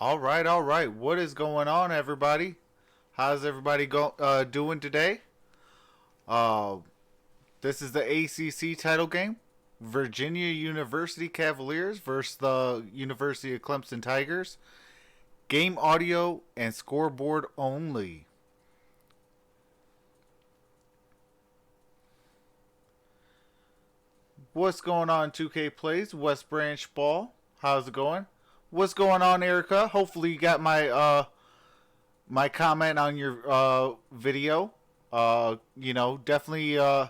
All right. What is going on, everybody? How's everybody doing today? Uh, this is the ACC title game. Virginia University Cavaliers versus the University of Clemson Tigers. Game audio and scoreboard only. What's going on, 2K Plays? West Branch Ball. How's it going? What's going on, Erica? Hopefully you got my comment on your video. Definitely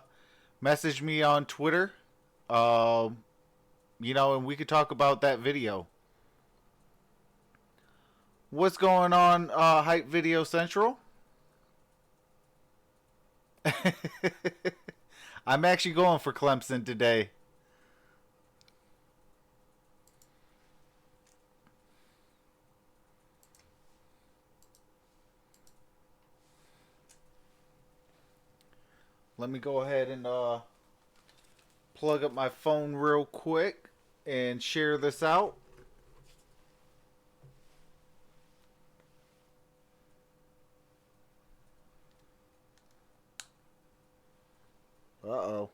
message me on Twitter. Uh, and we could talk about that video. What's going on, Hype Video Central? I'm actually going for Clemson today. Let me go ahead and plug up my phone real quick and share this out. Uh-oh.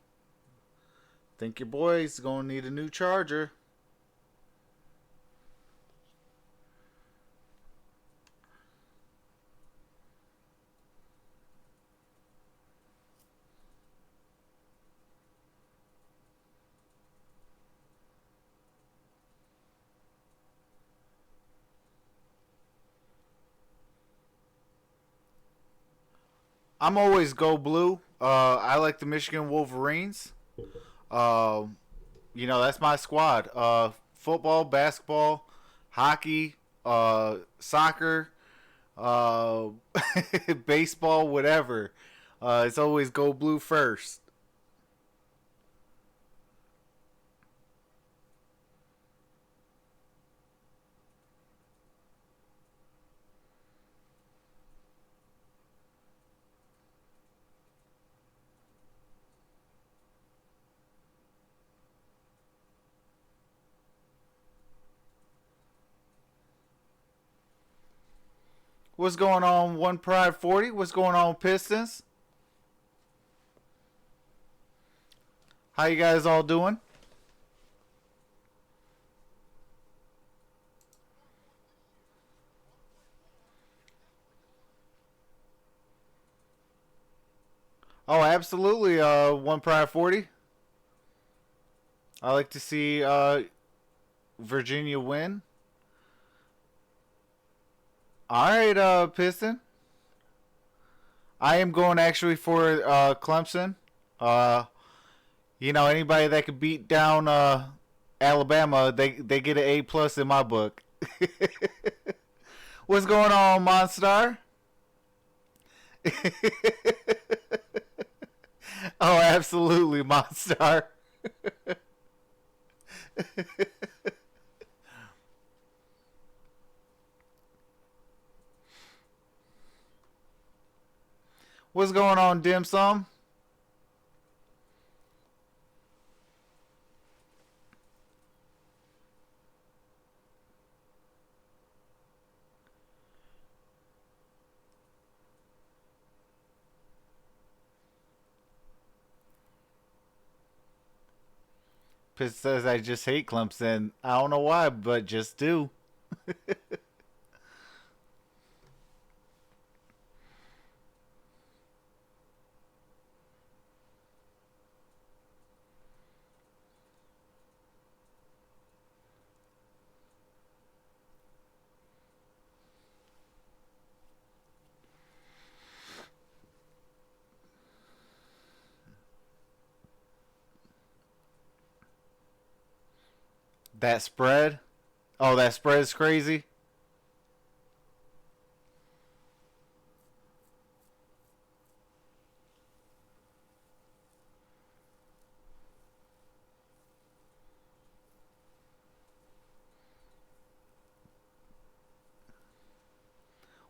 Think your boy's gonna need a new charger. I'm always go blue. I like the Michigan Wolverines. Uh, that's my squad. Football, basketball, hockey, soccer, uh, baseball, whatever. It's always go blue first. What's going on, One Pride 40? What's going on, Pistons? How you guys all doing? Oh, absolutely. One Pride 40. I like to see Virginia win. All right, Piston. I am going actually for Clemson. Uh, anybody that could beat down Alabama, they get an A+ in my book. What's going on, Monstar? Oh, absolutely, Monstar. What's going on, Dim Sum? Pitt says I just hate Clemson. I don't know why, but just do. That spread? Oh, that spread is crazy.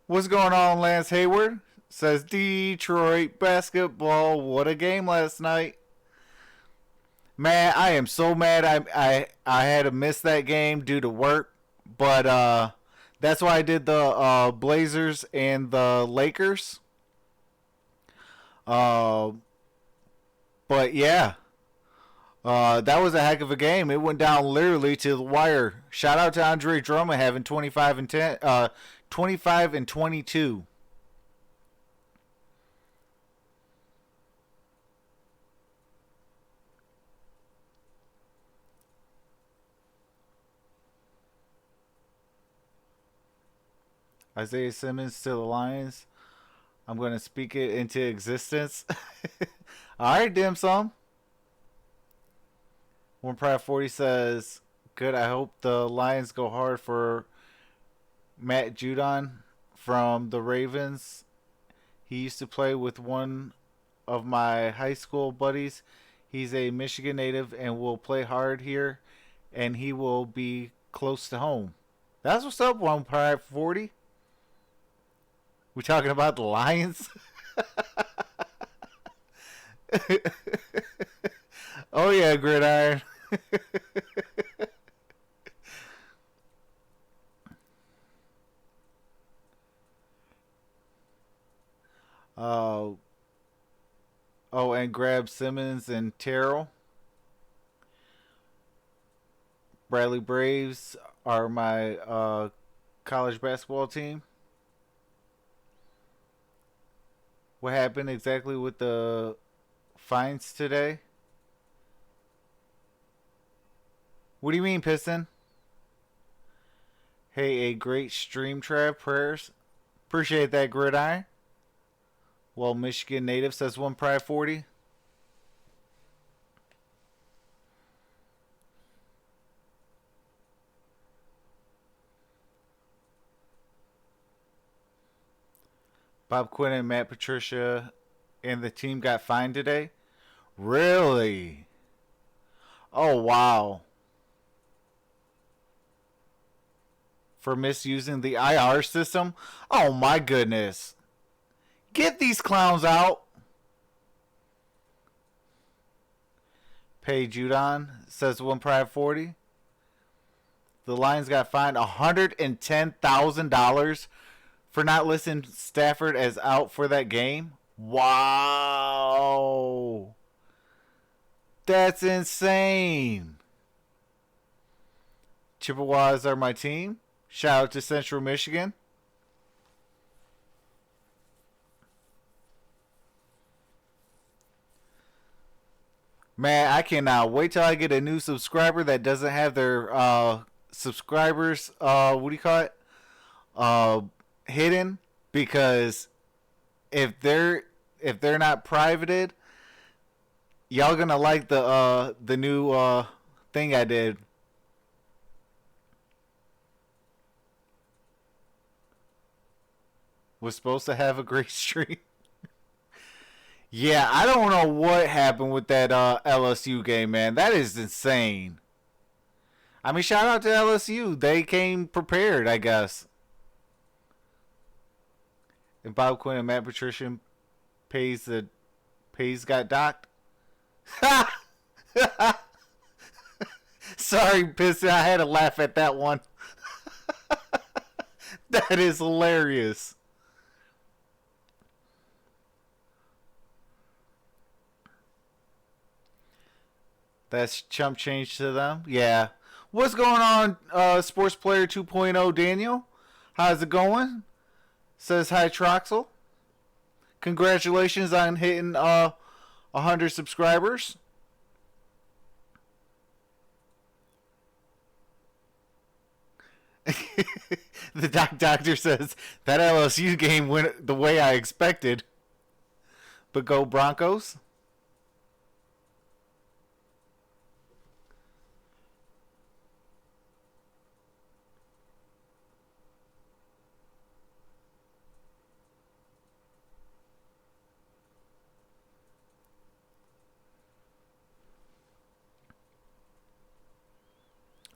What's going on, Lance Hayward? Says Detroit basketball. What a game last night. Man, I am so mad I had to miss that game due to work, but That's why I did the Blazers and the Lakers. Uh, but yeah, that was a heck of a game. It went down literally to the wire. Shout out to Andre Drummond having 25 and 10, 25 and 22. Isaiah Simmons to the Lions. I'm going to speak it into existence. All right, dim sum. One Pride 40 says, good. I hope the Lions go hard for Matt Judon from the Ravens. He used to play with one of my high school buddies. He's a Michigan native and will play hard here, and he will be close to home. That's what's up, One Pride 40. We talking about the Lions? Oh yeah, Gridiron. uh, oh, and grab Simmons and Terrell. Bradley Braves are my college basketball team. What happened exactly with the fines today? What do you mean, Piston? Hey, a great stream, Trav. Prayers. Appreciate that, Gridiron. Well, Michigan native says One Pride 40. Bob Quinn and Matt Patricia and the team got fined today? Really? Oh, wow. For misusing the IR system? Oh, my goodness. Get these clowns out. Pay Judon, says One Pride 40. The Lions got fined $110,000 for not listing Stafford as out for that game. Wow. That's insane. Chippewas are my team. Shout out to Central Michigan. Man, I cannot wait till I get a new subscriber that doesn't have their subscribers, what do you call it? Hidden, because if they're not privated, y'all gonna like the new thing I did. Was supposed to have a great stream. Yeah, I don't know what happened with that LSU game, man. That is insane. I mean, shout out to LSU. They came prepared, I guess. And Bob Quinn and Matt Patricia pays got docked. Sorry, Piston. I had to laugh at that one. That is hilarious. That's chump change to them. Yeah. What's going on, Sports Player 2.0, Daniel? How's it going? Says hi, Troxel. Congratulations on hitting 100 subscribers. The doctor says that LSU game went the way I expected. But go Broncos.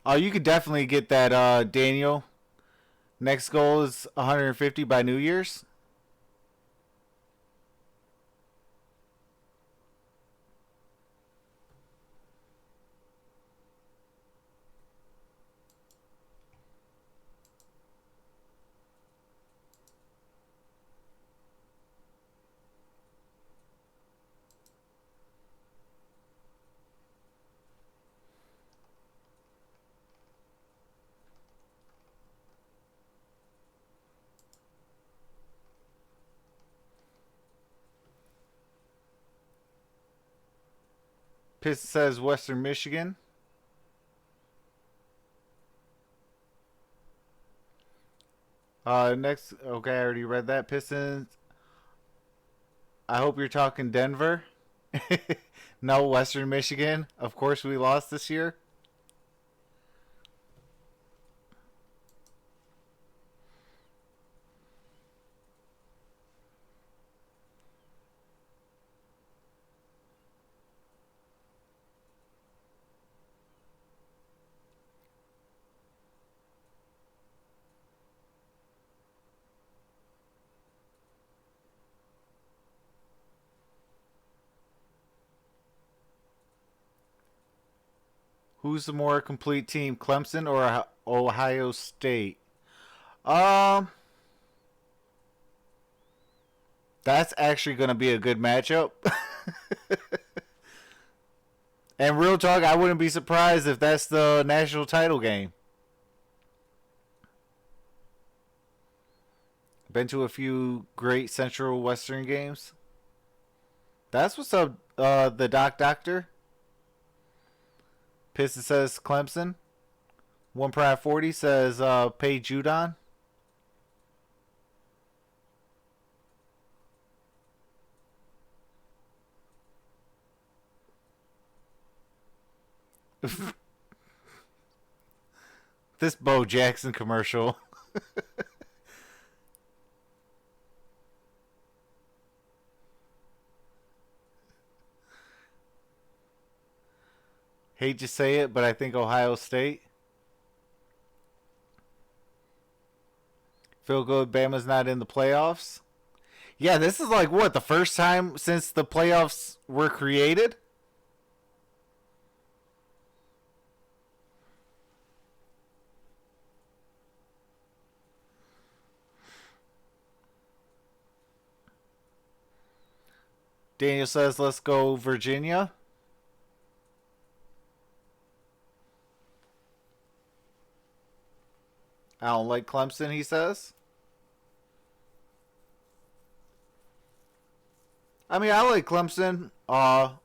Oh, you could definitely get that, Daniel. Next goal is 150 by New Year's. Piss says Western Michigan. Next, okay, I already read that. Pistons. I hope you're talking Denver. No, Western Michigan. Of course, we lost this year. Who's the more complete team, Clemson or Ohio State? Um, that's actually going to be a good matchup. And real talk, I wouldn't be surprised if that's the national title game. Been to a few great Central Western games. That's what's up, the Doctor. Piston says Clemson. One Pride 40 says pay Judon. This Bo Jackson commercial. Hate to say it, but I think Ohio State. Feel good Bama's not in the playoffs. Yeah, this is like what, the first time since the playoffs were created? Daniel says, let's go Virginia. I don't like Clemson, he says. I mean, I like Clemson,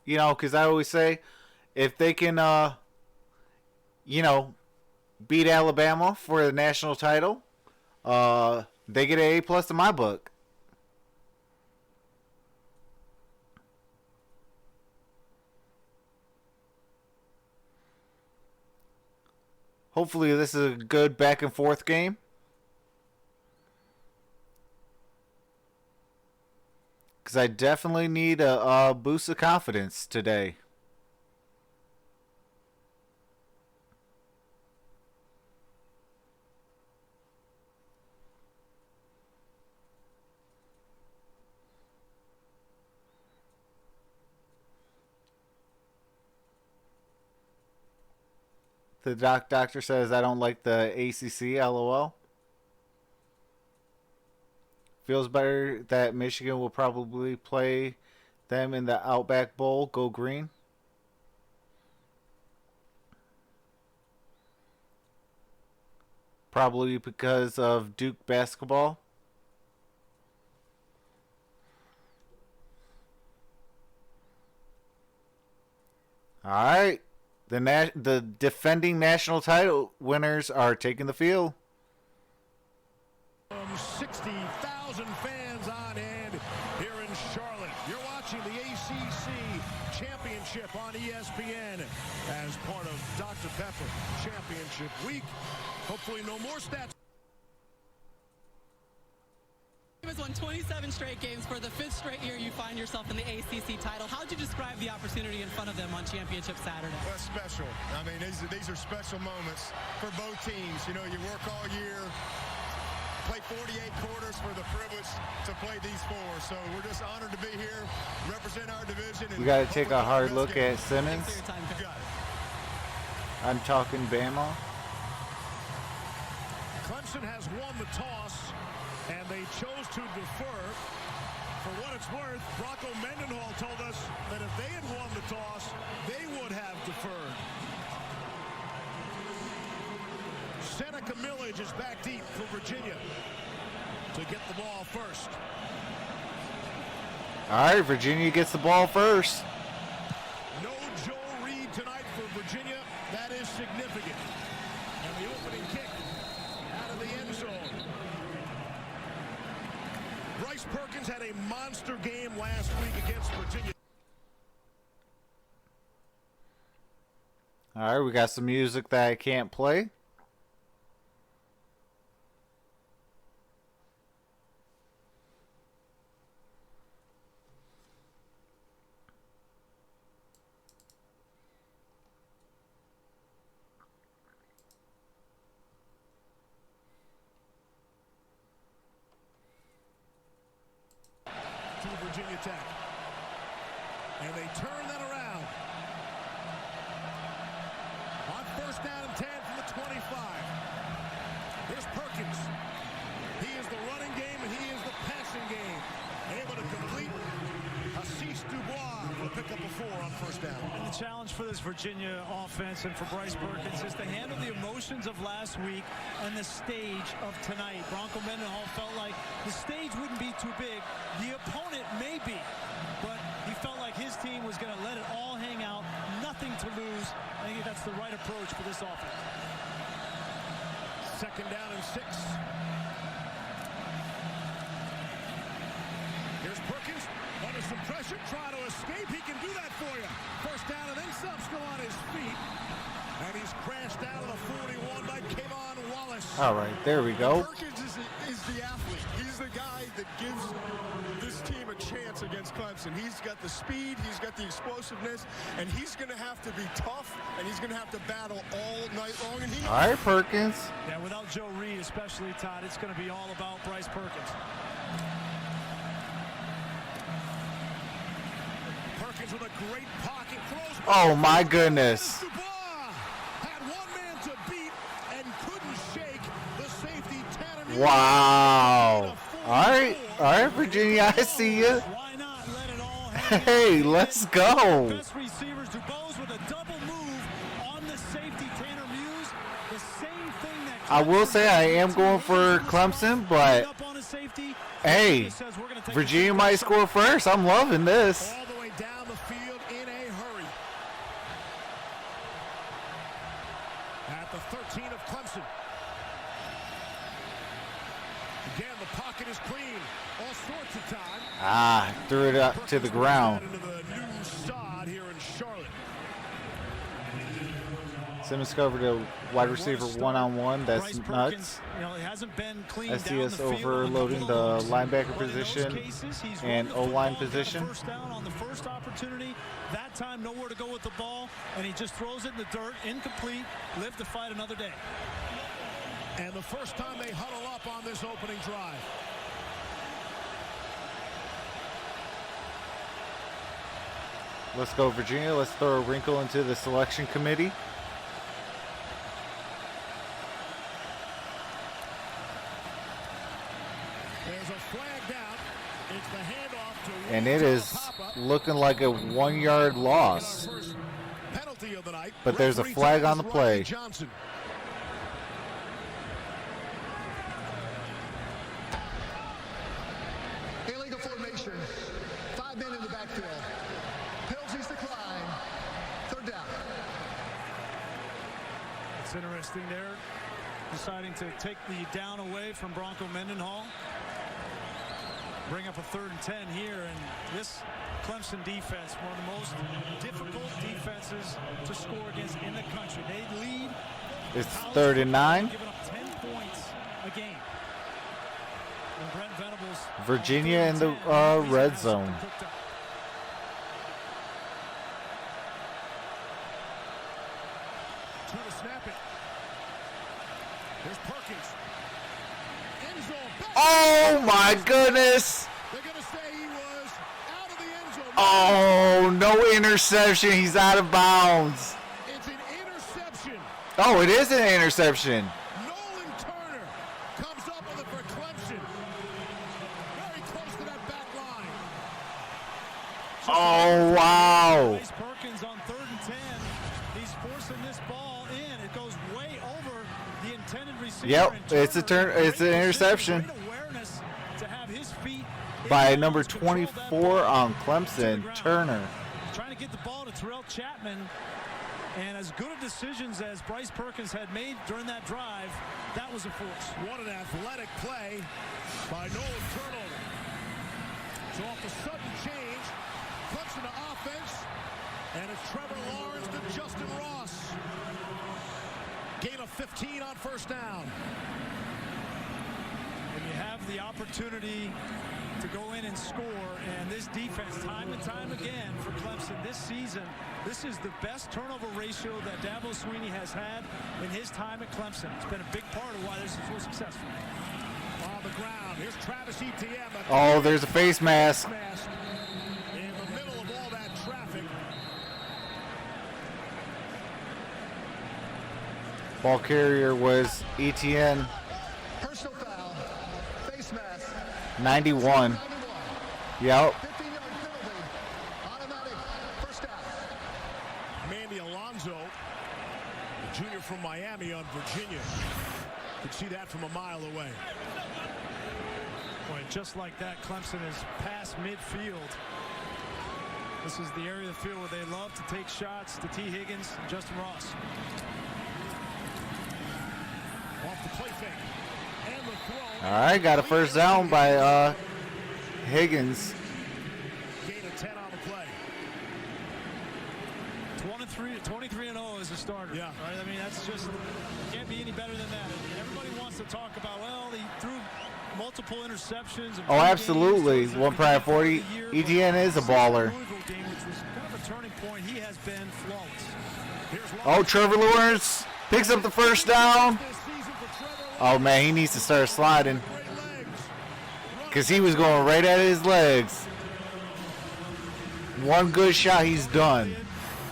you know, because I always say if they can, you know, beat Alabama for the national title, they get an A+ in my book. Hopefully this is a good back and forth game. Because I definitely need a boost of confidence today. The doctor says I don't like the ACC, LOL. Feels better that Michigan will probably play them in the Outback Bowl. Go green. Probably because of Duke basketball. All right. The defending national title winners are taking the field. 60,000 fans on hand here in Charlotte. You're watching the ACC Championship on ESPN as part of Dr. Pepper Championship Week. Hopefully no more stats. Has won 27 straight games. For the 5th straight year you find yourself in the ACC title. How would you describe the opportunity in front of them on Championship Saturday? Well, special. I mean, these are special moments for both teams. You know, you work all year, play 48 quarters for the privilege to play these 4. So we're just honored to be here, represent our division. And we got to take a hard look at Simmons. I'm talking Bama. Clemson has won the toss, and they chose to defer. For what it's worth, Bronco Mendenhall told us that if they had won the toss, they would have deferred. Seneca Millage is back deep for Virginia to get the ball first. All right, Virginia gets the ball first. No Joel monster game last week against Virginia. All right, we got some music that I can't play. To Virginia Tech. And they turn that around. On first down and 10 from the 25. Here's Perkins. He is the running game and he is the passing game. Able to complete Assis Dubois will pick up a 4 on first down. And the challenge for this Virginia offense and for Bryce Perkins is to handle the emotions of last week and the stage of tonight. Bronco Mendenhall felt like the stage wouldn't be too big. The opponent may be, but he felt like his team was going to let it all hang out, nothing to lose. I think that's the right approach for this offense. Second down and 6. Here's Perkins under some pressure, try to escape. He can do that for you. First down and then some, still on his feet. And he's crashed down to the 41 by Kayvon Wallace. All right, there we go. Perkins is the athlete. He's the guy that gives this team a chance against Clemson. He's got the speed, he's got the explosiveness, and he's going to have to be tough, and he's going to have to battle all night long. And All right, Perkins. Yeah, without Joe Reed, especially, Todd, it's going to be all about Bryce Perkins. Perkins with a great pocket, throws. Oh, my goodness. Dubois had one man to beat and couldn't shake the safety. Tanner Wow. All right, Virginia, I see you. Why not let it all hang out? Hey, let's go. Best receivers, Dubois with a double move on the safety, Tanner Muse. The same thing that I will say I am going for Clemson, but up on a safety. hey, Says we're gonna take Virginia the might score first. I'm loving this. all the way down the field in a hurry. At the 13 of Clemson. Again, the pocket is clean. All sorts of time. Ah, threw it up to the ground. Into the new sod here in Charlotte. Simmons covered a wide receiver one-on-one. That's Bryce nuts. Perkins, you know, it hasn't been clean down the STS field overloading on a the couple of those. linebacker But in those position cases, he's and run the O-line football, got a position. First down on the first opportunity. That time, nowhere to go with the ball, and he just throws it in the dirt, incomplete. Live to fight another day. And the first time they huddle up on this opening drive. Let's go, Virginia. Let's throw a wrinkle into the selection committee. There's a flag down. It's the handoff to And it is looking like a 1-yard loss. First penalty of the night. But there's a Referee flag tells on the Rocky play. Johnson. Illegal formation. 5 men in the backfield. Penalties decline. Third down. It's interesting there, deciding to take the down away from Bronco Mendenhall. Bring up a 3rd and 10 here, and this Clemson defense, one of the most difficult defenses to score against in the country. They lead. It's 3rd and 9. Giving up 10 points a game. And Brent Venables, Virginia in the 3rd and 10, red he's zone. something cooked up. To the snap it. Here's Perkins. End zone. Back. Oh, my goodness. They're going to say he was out of the end zone. Oh, no interception. He's out of bounds. It's an interception. Oh, it is an interception. Nolan Turner comes up with it for Clemson. Very close to that back line. Oh, wow. Bryce Perkins on 3rd and 10. He's forcing this ball in. It goes way over the intended receiver. Yep, and it's a Turner, turn. It's an great interception great awareness to have his feet by in number bounds, control that 24 ball on to the Clemson, ground. Turner. Trying to get the ball to Terrell Chapman. And as good of decisions as Bryce Perkins had made during that drive, that was a force. What an athletic play by Nolan Turner. So off a sudden change, Clemson to offense, and it's Trevor Lawrence to Justin Ross. Gain of 15 on first down. And you have the opportunity to go in and score, and this defense, time and time again for Clemson this season, this is the best turnover ratio that Dabo Swinney has had in his time at Clemson. It's been a big part of why this is so successful. On the ground, here's Travis Etienne. Oh, there's a face mask. In the middle of all that traffic. Ball carrier was Etienne. Personal foul. Face mask. 91. Yep. 15-yard penalty. Automatic first down. Mandy Alonso, the junior from Miami on Virginia. Could see that from a mile away. Boy, just like that, Clemson is past midfield. This is the area of the field where they love to take shots to T. Higgins and Justin Ross. Off the play fake. And the throw. All right, got a first down by Higgins. Gain of 10 on the play. 23-0 as a starter. Yeah. Right? I mean, that's just, can't be any better than that. And everybody wants to talk about, well, he threw multiple interceptions. Oh, absolutely. 1 Pride 40. Etienne is a baller. Game, which was kind of a turning point. He has been flawless. Oh, Trevor Lawrence picks up the first down. Oh, man, he needs to start sliding because he was going right at his legs. One good shot, he's done.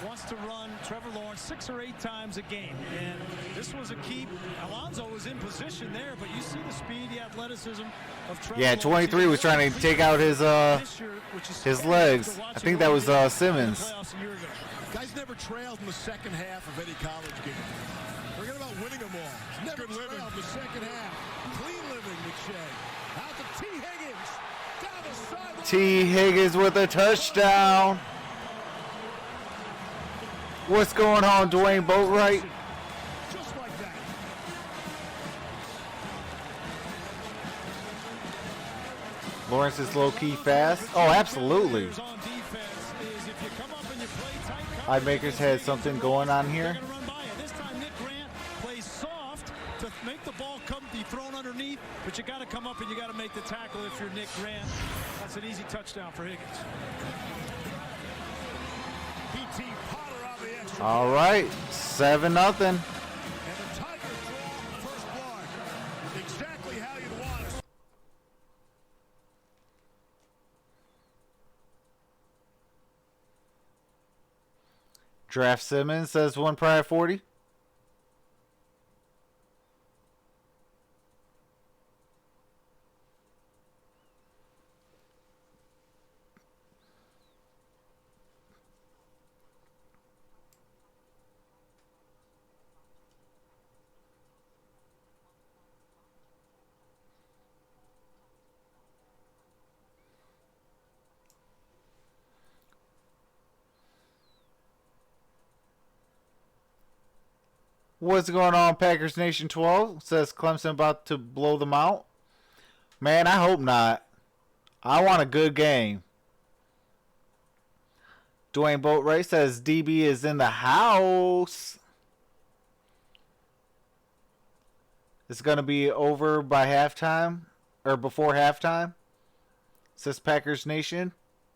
Wants to run Trevor Lawrence 6 or 8 times a game, and this was a key. Alonso was in position there, but you see the speed, the athleticism of Trevor. Yeah, 23 was trying to take out his legs. I think that was Simmons. Guys never trailed in the second half of any college game. Forget about winning them all. Never trailed in the second half. Clean living, McShay. Out to T. Higgins. Down the sideline. T. Higgins with a touchdown. What's going on, Dwayne Boatwright? Just like that. Lawrence is low-key fast. Oh, absolutely. Eyemakers had something going on here. This time Nick Grant plays soft to make the ball be thrown underneath, but you got to come up and you got to make the tackle if you're Nick Grant. That's an easy touchdown for Higgins. P.T. Potter on the extra. All right, 7-0. And the Tigers draw first blood. Exactly how you'd want it. Draft Simmons says 1 Pride 40. What's going on, Packers Nation 12? Says Clemson about to blow them out. Man, I hope not. I want a good game. Dwayne Boatwright says DB is in the house. It's going to be over by halftime, or before halftime. Says Packers Nation.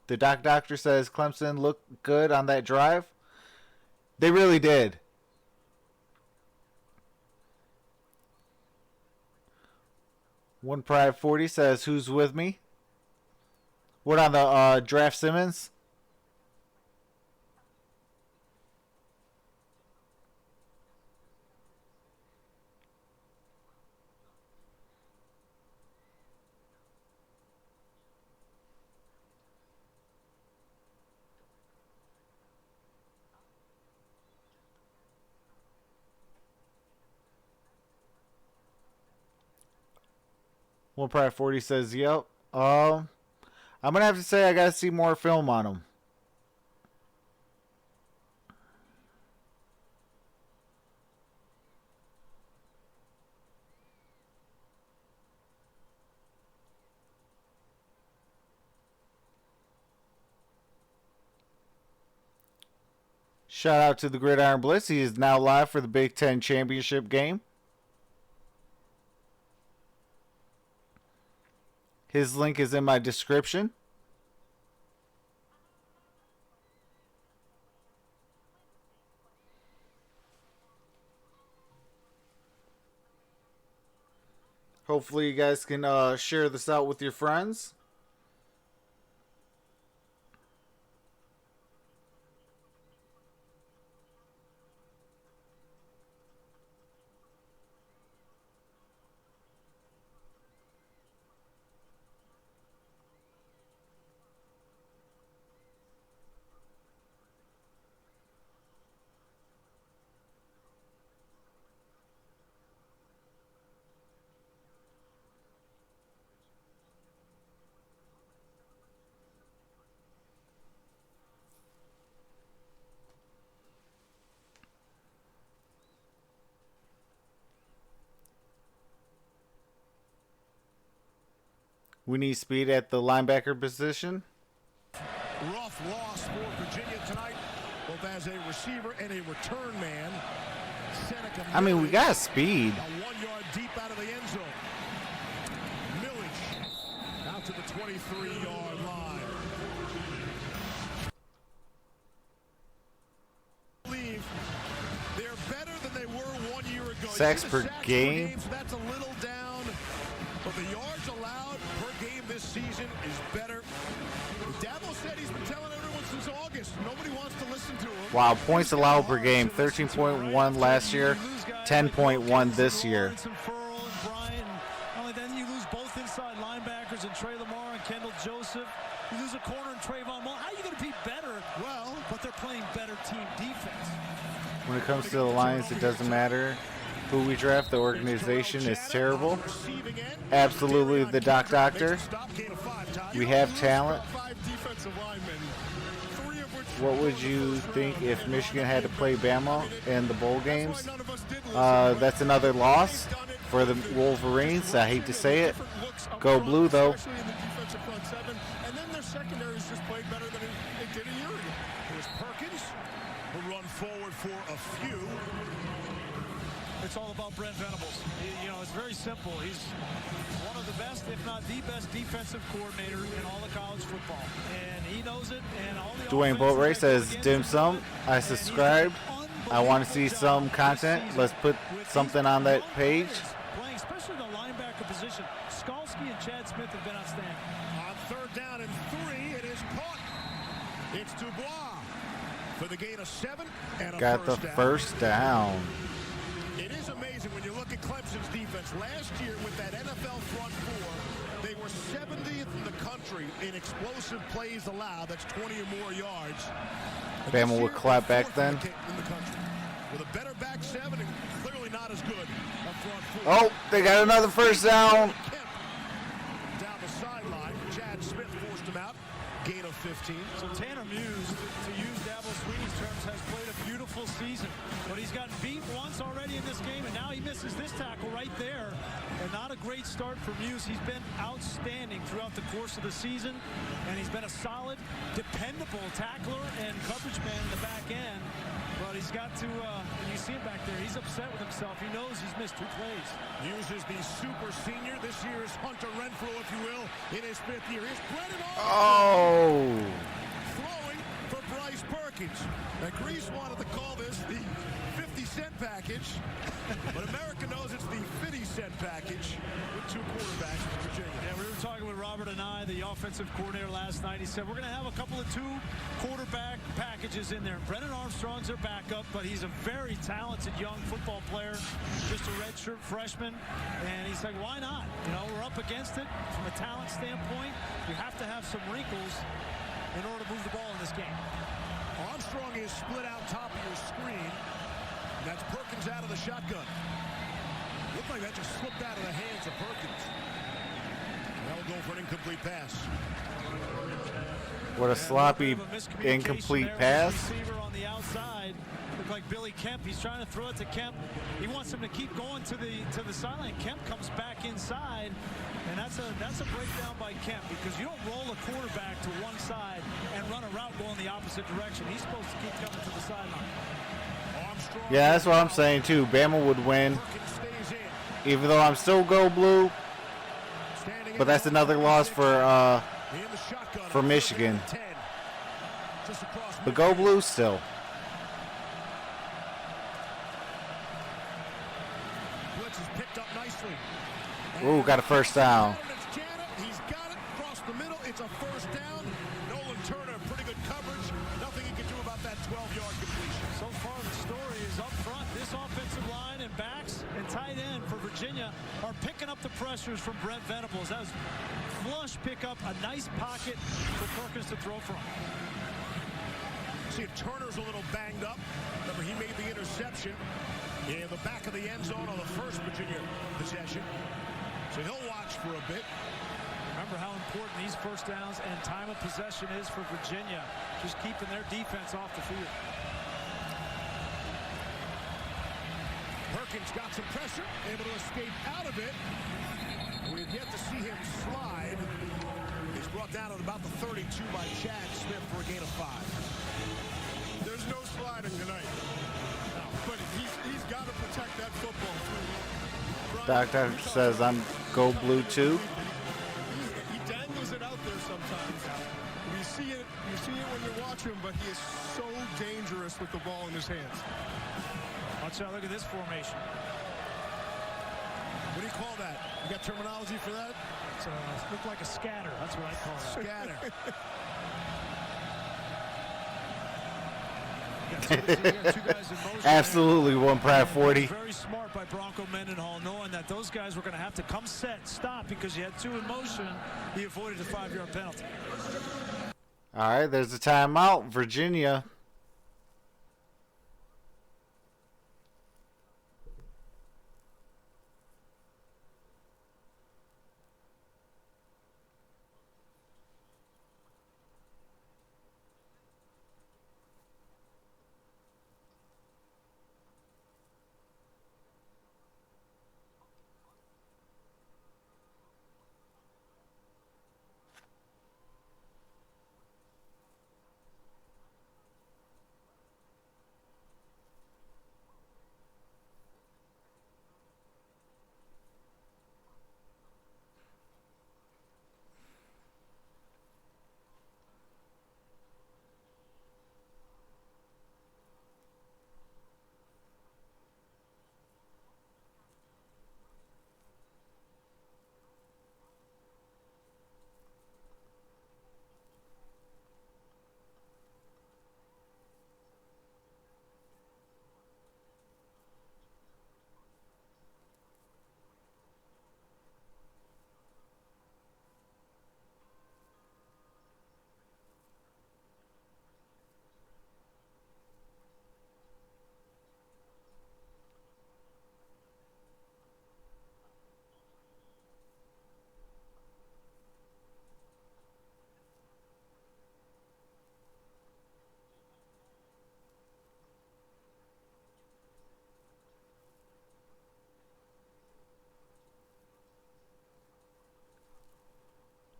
The doctor says Clemson looked good on that drive. They really did. One Pride 40 says, who's with me? What on the Draft Simmons? One Pride 40 says, yep. I'm going to have to say I got to see more film on him. Shout out to the Gridiron Blitz. He is now live for the Big Ten Championship game. His link is in my description. Hopefully you guys can share this out with your friends. We need speed at the linebacker position. Rough loss for Virginia tonight, both as a receiver and a return man. Seneca I mean, we Millage, got speed. 1 yard deep out of the end zone. Millage out to the 23-yard line. Believe they're better than they were 1 year ago. Sacks You see per the sacks game. So that's a little down, but the yards allowed per game this season is better. Dabo said he's been telling everyone since August. Nobody wants to listen to him. Wow, points allowed per game. 13.1 last year, 10.1 this year. Then you lose both inside linebackers and Trey Lamar and Kendall Joseph. You lose a corner and Trayvon Mullen. How are you going to be better? Well, but they're playing better team defense. When it comes to the Lions, it doesn't matter who we draft. The organization is terrible. Absolutely the Doc Doctor. We have talent. What would you think if Michigan had to play Bama in the bowl games? That's another loss for the Wolverines. I hate to say it. Go blue, though. And then their secondary has just played better than it did a year ago. Here's Perkins, who run forward for a few. It's all about Brent Venables. You know, it's very simple. He's one of the best, if not the best, defensive coordinator in all of college football. And he knows it. And all the Dwayne Boatwright says, Dim Sum, I subscribed. I want to see some content. Let's put something on that page. Playing, especially the linebacker position. Skalski and Chad Smith have been outstanding. On third down and 3, it is caught. It's Dubois for the gain of 7 and a Got the first down. It is amazing when you look at Clemson's defense. Last year with that NFL front four, they were 70th in the country in explosive plays allowed. That's 20 or more yards. Bama would clap back then. In the country. With a better back 7 and clearly not as good up front four. Oh, they got another first down. Down the sideline, Chad Smith forced him out. Gain of 15. So Tanner Muse, to use Dabo Sweeney's terms, has played a beautiful season. But he's gotten beat once already in this game, and now he misses this tackle right there. And not a great start for Muse. He's been outstanding throughout the course of the season, and he's been a solid, dependable tackler and coverage man in the back end. But he's got to, and you see him back there, he's upset with himself. He knows he's missed 2 plays. Muse is the super senior. This year is Hunter Renfrow, if you will, in his 5th year. Here's Brennan Oh. throwing for Bryce Perkins. Now, Grease wanted to call this the 50-cent package, but America knows it's the 50-cent package with 2 quarterbacks for Virginia. Yeah, we were talking with Robert and I, the offensive coordinator last night. He said, we're going to have a couple of 2 quarterback packages in there. Brennan Armstrong's their backup, but he's a very talented young football player, just a redshirt freshman. And he's like, why not? You know, we're up against it from a talent standpoint. You have to have some wrinkles in order to move the ball in this game. Armstrong is split out top of your screen. That's Perkins out of the shotgun. Looked like that just slipped out of the hands of Perkins. That'll go for an incomplete pass. What a sloppy, incomplete pass. Receiver on the outside. Looked like Billy Kemp. He's trying to throw it to Kemp. He wants him to keep going to the sideline. Kemp comes back inside, and that's a breakdown by Kemp, because you don't roll a quarterback to one side and run a route going going the opposite direction. He's supposed to keep coming to the sideline. Yeah, that's what I'm saying too. Bama would win, even though I'm still go blue. But that's another loss for Michigan. But go blue still. Blitz is picked up nicely. Ooh, got a first down. He's got it across the middle. It's a first down. Nolan Turner, pretty good coverage. Nothing he can do about that 12-yard completion. So far, the story is up front. This offensive line and backs and tight end for Virginia are picking up the pressures from Brent Venables. That was flush pickup, a nice pocket for Perkins to throw from. See if Turner's a little banged up. Remember, he made the interception in the back of the end zone on the first Virginia possession. So he'll watch for a bit. Remember how important these first downs and time of possession is for Virginia. Just keeping their defense off the field. Perkins got some pressure, able to escape out of it. We've yet to see him slide. He's brought down at about the 32 by Chad Smith for a gain of 5. There's no sliding tonight. No, but he's got to protect that football. Doctor says I'm go blue too. He dangles it out there sometimes. You see it when you watch him, but he is so dangerous with the ball in his hands. Watch out, look at this formation. What do you call that? You got terminology for that? It looked like a scatter. That's what I call it. Scatter. Absolutely, one Pratt 40. Very smart by Bronco Mendenhall, knowing that those guys were going to have to come set, stop, because you had 2 in motion. He avoided the 5-yard penalty. All right, there's a timeout. Virginia.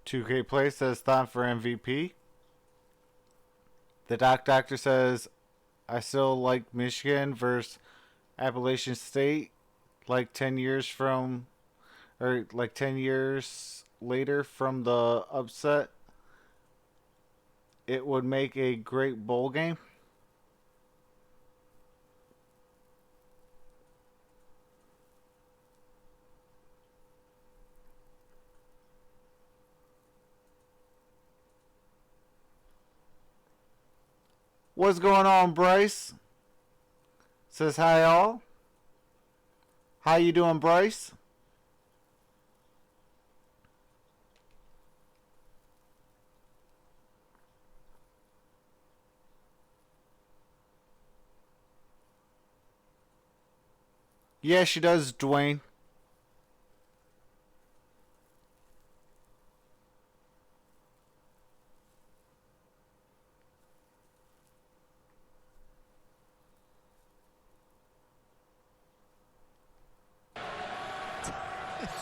$2K Play says time for MVP. The Doctor says I still like Michigan versus Appalachian State like 10 years from, or like 10 years later from the upset. It would make a great bowl game. What's going on, Bryce? Says hi all. How you doing, Bryce? Yeah, she does, Dwayne.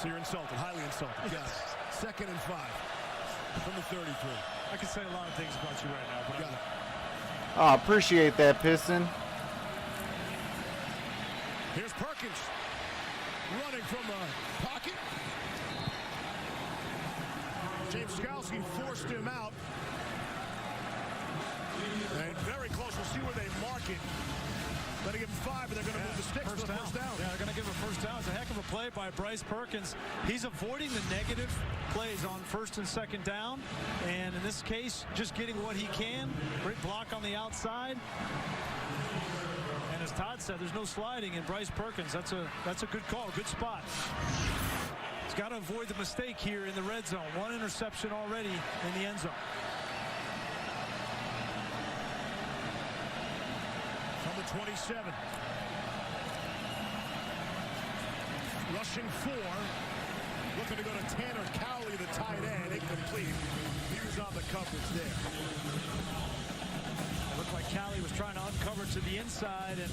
So you're insulted, highly insulted. Yes. 2nd and 5. from the 33. I can say a lot of things about you right now, but Got it. Oh, appreciate that, Piston. Here's Perkins running from the pocket. James Skalski forced him out. And very close. We'll see where they mark it. Going to give him 5, and they're going to move the sticks for the first down. Yeah, they're going to give him a first down. It's a heck of a play by Bryce Perkins. He's avoiding the negative plays on first and second down. And in this case, just getting what he can. Great block on the outside. And as Todd said, there's no sliding in Bryce Perkins. That's a good call, good spot. He's got to avoid the mistake here in the red zone. 1 interception already in the end zone. From the 27. Rushing 4. Looking to go to Tanner Cowley, the tight end. Incomplete. He was on the coverage there. It looked like Cowley was trying to uncover to the inside, and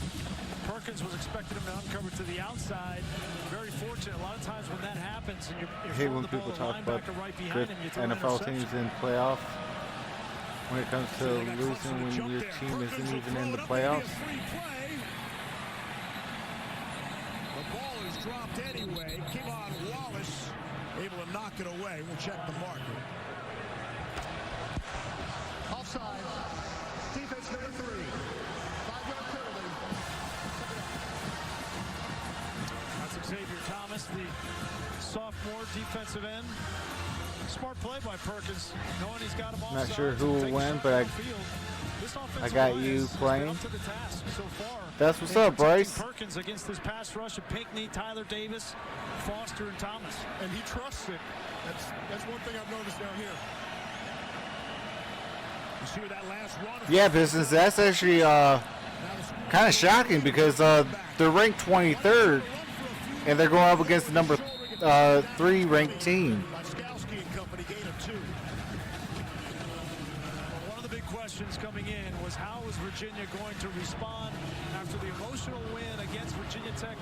Perkins was expecting him to uncover to the outside. Very fortunate. A lot of times when that happens, and you're I hate when throwing the people ball, talk the about linebacker right good behind him, you throw an NFL interception. teams in playoff. When it comes to They got losing Clemson to when jump your there. team Perkins isn't will even throw in it the up. Maybe a playoffs. free play. The ball is dropped anyway. Kevon Wallace able to knock it away. We'll check the marker. Offside. Defense number 3. 5-yard penalty. That's Xavier Thomas, the sophomore defensive end. Smart play by Perkins, knowing he's got him all Not sides sure who and will take a win, shot but I downfield. This offensive got line you has been playing. up to the task so far. That's what's in up, protecting Bryce. Perkins against this pass rush of Pinckney, Tyler Davis, Foster, and Thomas. And he trusts it. That's one thing I've noticed down here. You see where that last run? Yeah, business. That's actually kind of shocking because they're ranked 23rd, and they're going up against the number 3 ranked team. Skalski and company gain of 2. One of the big questions coming in was how is Virginia going to respond after the emotional win against Virginia Tech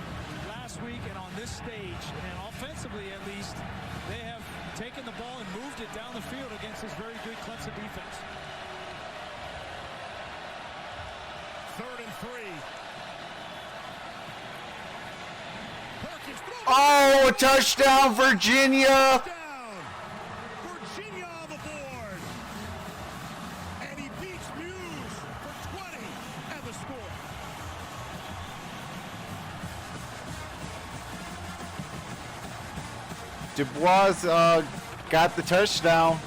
last week and on this stage. And offensively, at least, they have taken the ball and moved it down the field against this very good Clemson defense. 3rd and 3. Perkins throws Oh, a touchdown, Virginia! down. Virginia on the board. And he beats Muse for 20 and the score. Dubois got the touchdown.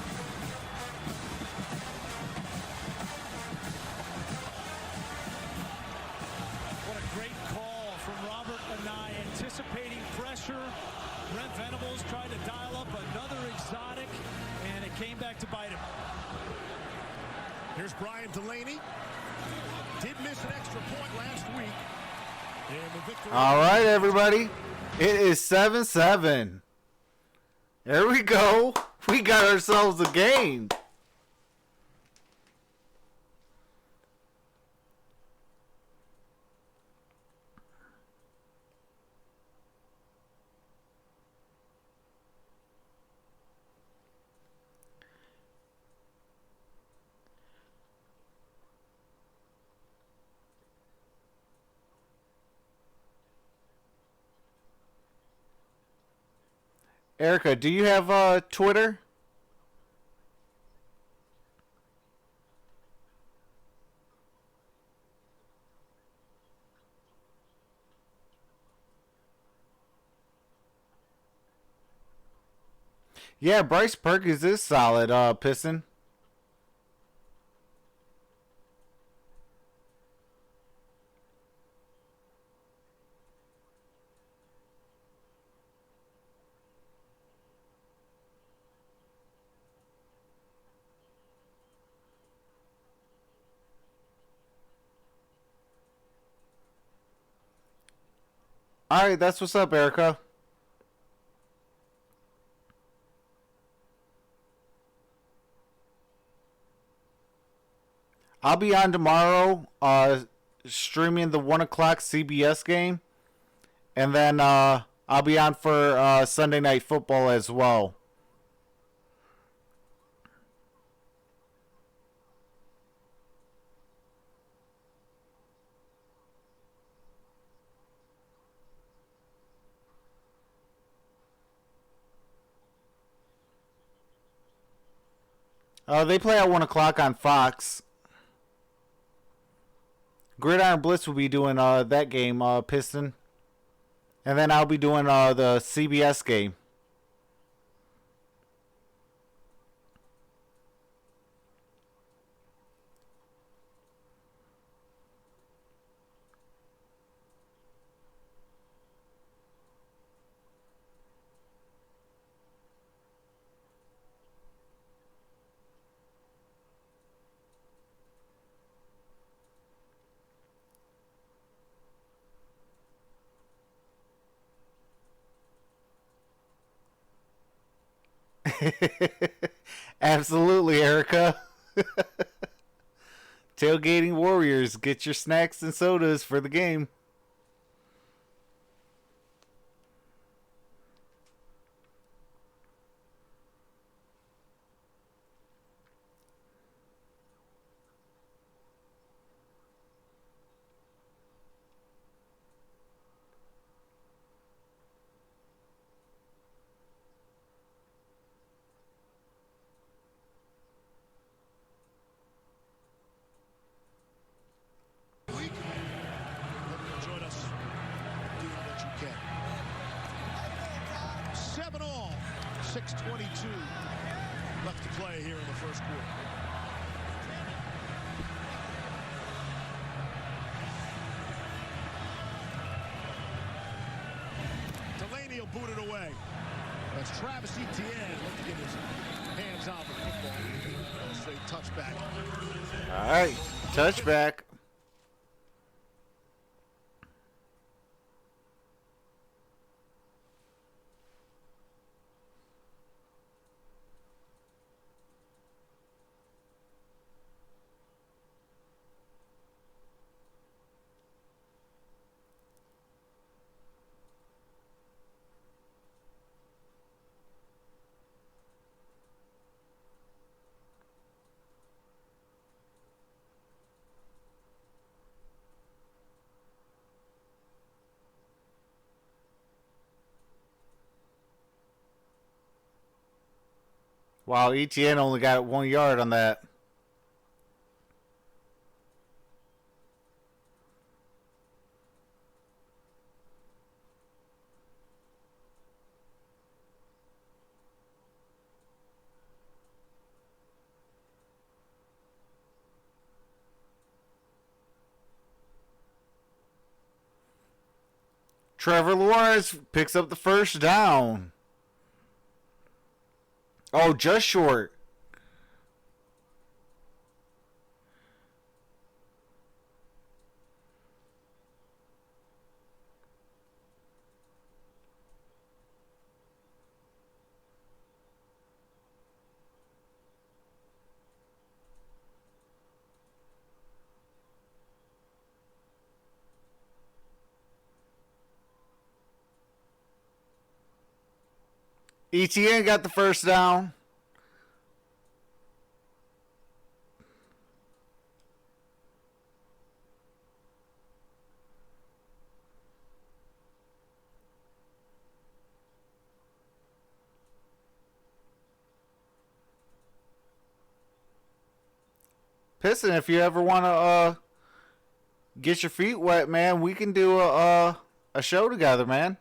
What a great call from Robert Anai, anticipating pressure. Brent Venables tried to dial up another exotic, and it came back to bite him. Here's Brian Delaney. Did miss an extra point last week. And the victory. All right, everybody. It is 7-7. There we go. We got ourselves a game. Erica, do you have Twitter? Yeah, Bryce Perkins is solid, Piston. All right, that's what's up, Erica. I'll be on tomorrow, streaming the 1 o'clock CBS game, and then I'll be on for Sunday Night Football as well. They play at 1 o'clock on Fox. Gridiron Blitz will be doing that game, Piston. And then I'll be doing the CBS game. Absolutely, Erica. Tailgating Warriors, get your snacks and sodas for the game. Join us. Do what you can. 7-all. 6:22 left to play here in the first quarter. Delaney will boot it away. That's Travis Etienne looking to get his hands on the football. Let's say touchback. All right, touchback. Wow, ETN only got 1 yard on that. Trevor Lawrence picks up the first down. Oh, just short. ETN got the first down. Piston, if you ever want to get your feet wet, man, we can do a show together, man.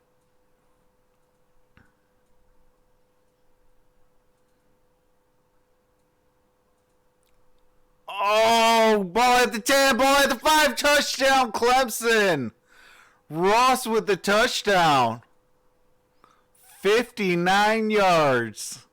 Oh, ball at the 10, ball at the 5, touchdown, Clemson. Ross with the touchdown. 59 yards.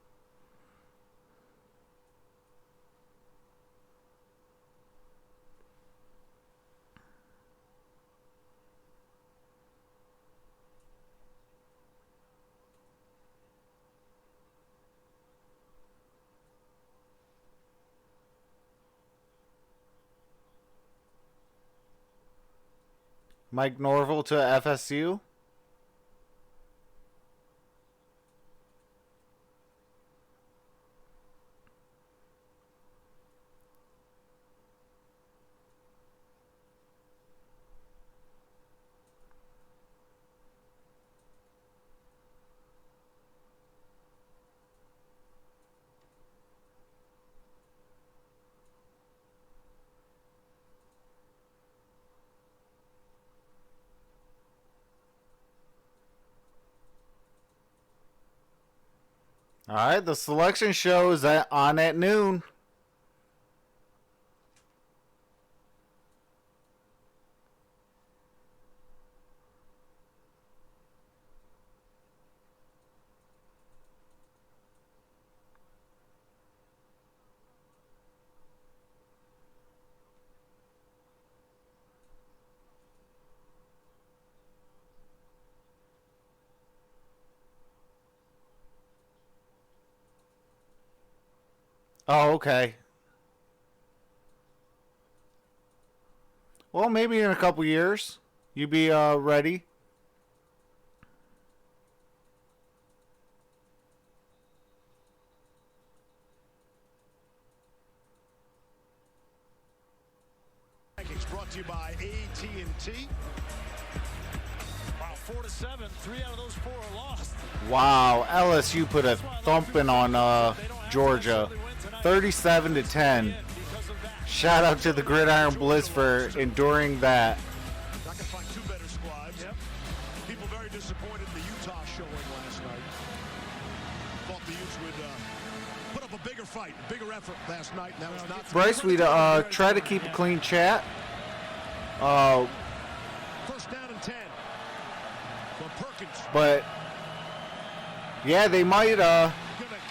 Mike Norville to FSU. All right, the selection show is on at noon. Oh, okay. Well, maybe in a couple years, you be ready. Brought to you by AT&T. Wow, 4-7. 3 out of those 4 are lost. Wow, LSU put a thumping on Georgia, 37-10. Shout out to the Gridiron Blitz for enduring that. I can find 2 better squads. Yep. People very disappointed in the Utah showing last night. Thought the Utes would put up a bigger fight, a bigger effort last night. And that was not. Bryce, we try to keep a clean chat. First down and 10. From Perkins. But yeah, they might Gonna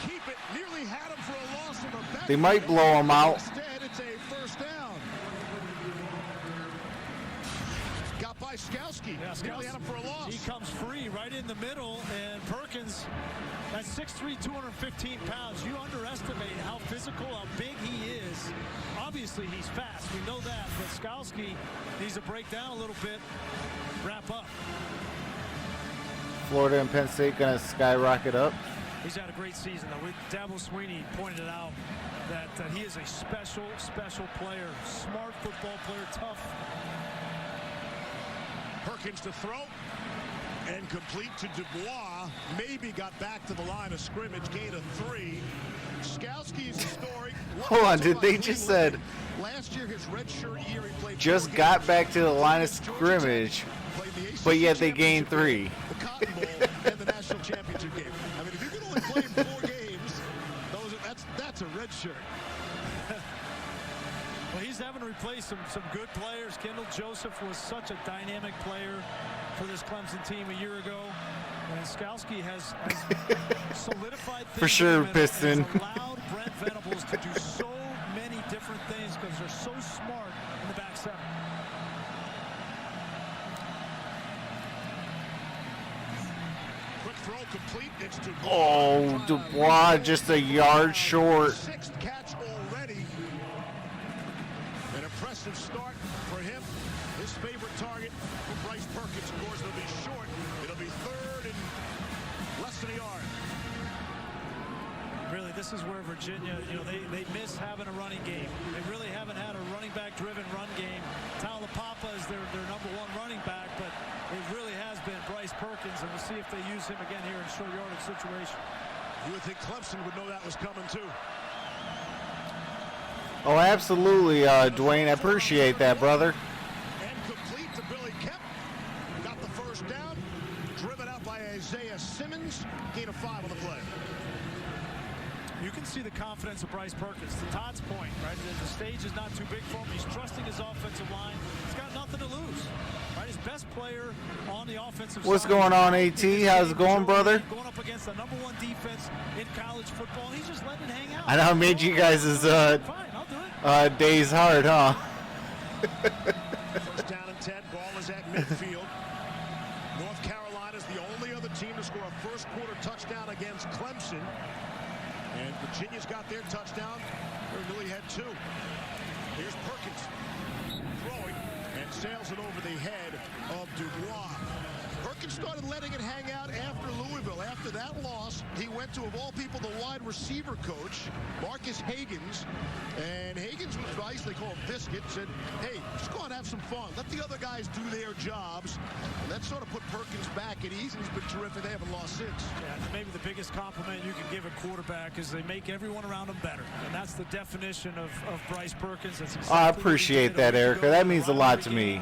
keep it. Nearly had him for a loss from a back. they might blow them out. Instead, it's a first down. Got by Skowski. Yeah, Nearly had him for a loss. He comes free right in the middle, and Perkins, at 6'3", 215 pounds, you underestimate how physical, how big he is. Obviously, he's fast. We know that, but Skowski needs to break down a little bit, wrap up. Florida and Penn State gonna skyrocket up. He's had a great season, though. Dabo Sweeney pointed out that he is a special player. Smart football player, tough. Perkins to throw and complete to Dubois. Maybe got back to the line of scrimmage. Gain of 3. Skowski's historic. Hold on, did they just said last year his redshirt year he played just 4 got games. back to the line of scrimmage, Played the ACC but yet they gained championship 3? The Cotton Bowl and the national championship game. I mean, if you can only play 4 games, that's a red shirt. Well, he's having to replace some good players. Kendall Joseph was such a dynamic player for this Clemson team a year ago. And Skowski has solidified things For sure, and Piston. has allowed Brent Venables to do so many different things because they're so smart in the back 7. Quick throw complete. It's Dubois. Oh, Dubois just a yard short. 6th catch already. An impressive start for him. His favorite target for Bryce Perkins. Of course, it'll be short. It'll be 3rd and less than a yard. Really, this is where Virginia, they miss having a running game. They really haven't had a running back-driven run game. Taulapapa is their number 1 running back, but it really has been Bryce Perkins, and we'll see if they use him again here in short yardage situation. You would think Clemson would know that was coming, too. Oh, absolutely, Dwayne. I appreciate that, brother. And complete to Billy Kemp. Got the first down. Driven out by Isaiah Simmons. Gain of 5 on the play. You can see the confidence of Bryce Perkins. To Todd's point, right? The stage is not too big for him. He's trusting his offensive line. He's got nothing to lose. Right? His best player on the offensive What's side. going on, AT? How's it going, brother? Going up against the number 1 defense in college football, and he's just letting it hang out. I know I made you guys' Fine, I'll do it. days hard, huh? First down and 10. Ball is at midfield. North Carolina's the only other team to score a first quarter touchdown against Clemson. And Virginia's got their touchdown. They really had 2. Here's Perkins throwing and sails it over the head of Dubois. Perkins started letting it hang out after Louisville. After that loss, he went to, of all people, the wide receiver coach, Marcus Hagans. And Hagans was nice. They call him Biscuit. Said, hey, just go out and have some fun. Let the other guys do their jobs. And that sort of put Perkins back at ease. And he's been terrific. They haven't lost since. Yeah, maybe the biggest compliment you can give a quarterback is they make everyone around him better. And that's the definition of Bryce Perkins. That's exactly I appreciate that, Erica. That means a lot to me.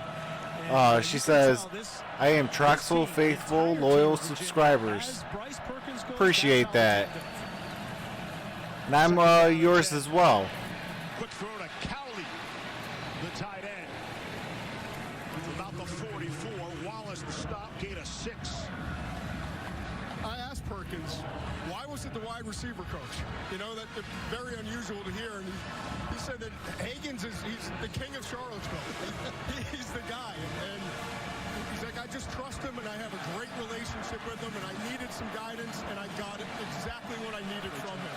She says, I am Troxel faithful, loyal subscribers. Appreciate that. And I'm yours as well. Quick throw to Cowley, the tight end. About the 44. Wallace the stop, gain of 6. I asked Perkins, why was it the wide receiver coach? You know, that's very unusual to hear. And he said that Higgins he's the king of Charlottesville. He's the guy. And he's like, I just trust him, and I have a great relationship with him, and I needed some guidance, and I got it exactly what I needed from him.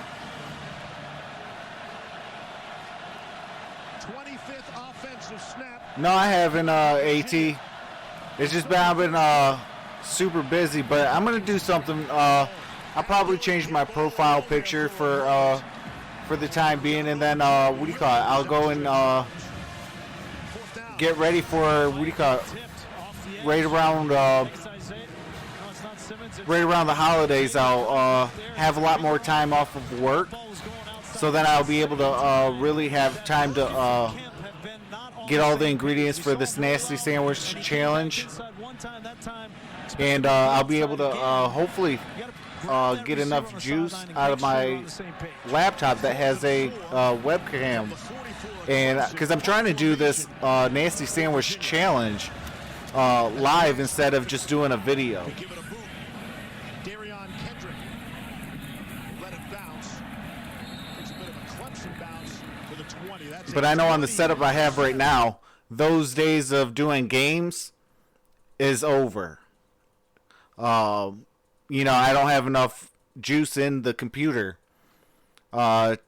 25th offensive snap. No, I haven't, AT. It's just been, I've been super busy, but I'm going to do something. I'll probably change my profile picture for the time being, and then, what do you call it? I'll go and get ready for, what do you call it? Right around the holidays, I'll have a lot more time off of work, so then I'll be able to really have time to get all the ingredients for this nasty sandwich challenge, and I'll be able to hopefully get enough juice out of my laptop that has a webcam, and because I'm trying to do this nasty sandwich challenge live instead of just doing a video. But I know on the setup I have right now, those days of doing games is over. You know, I don't have enough juice in the computer to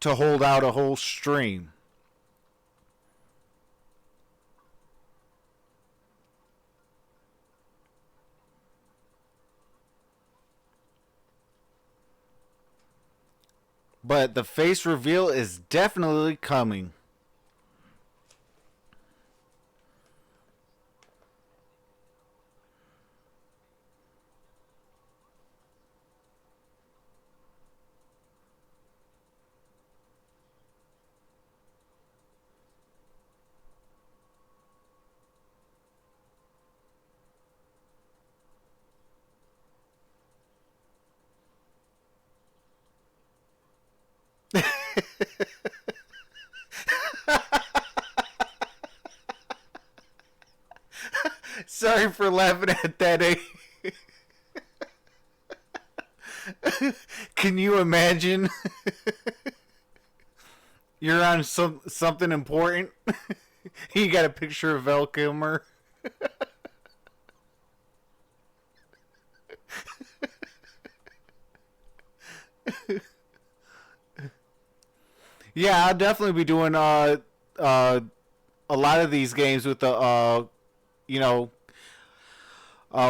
hold out a whole stream. But the face reveal is definitely coming. Sorry for laughing at that. Can you imagine? You're on something important. You got a picture of Val Kilmer. Yeah, I'll definitely be doing a lot of these games with the you know,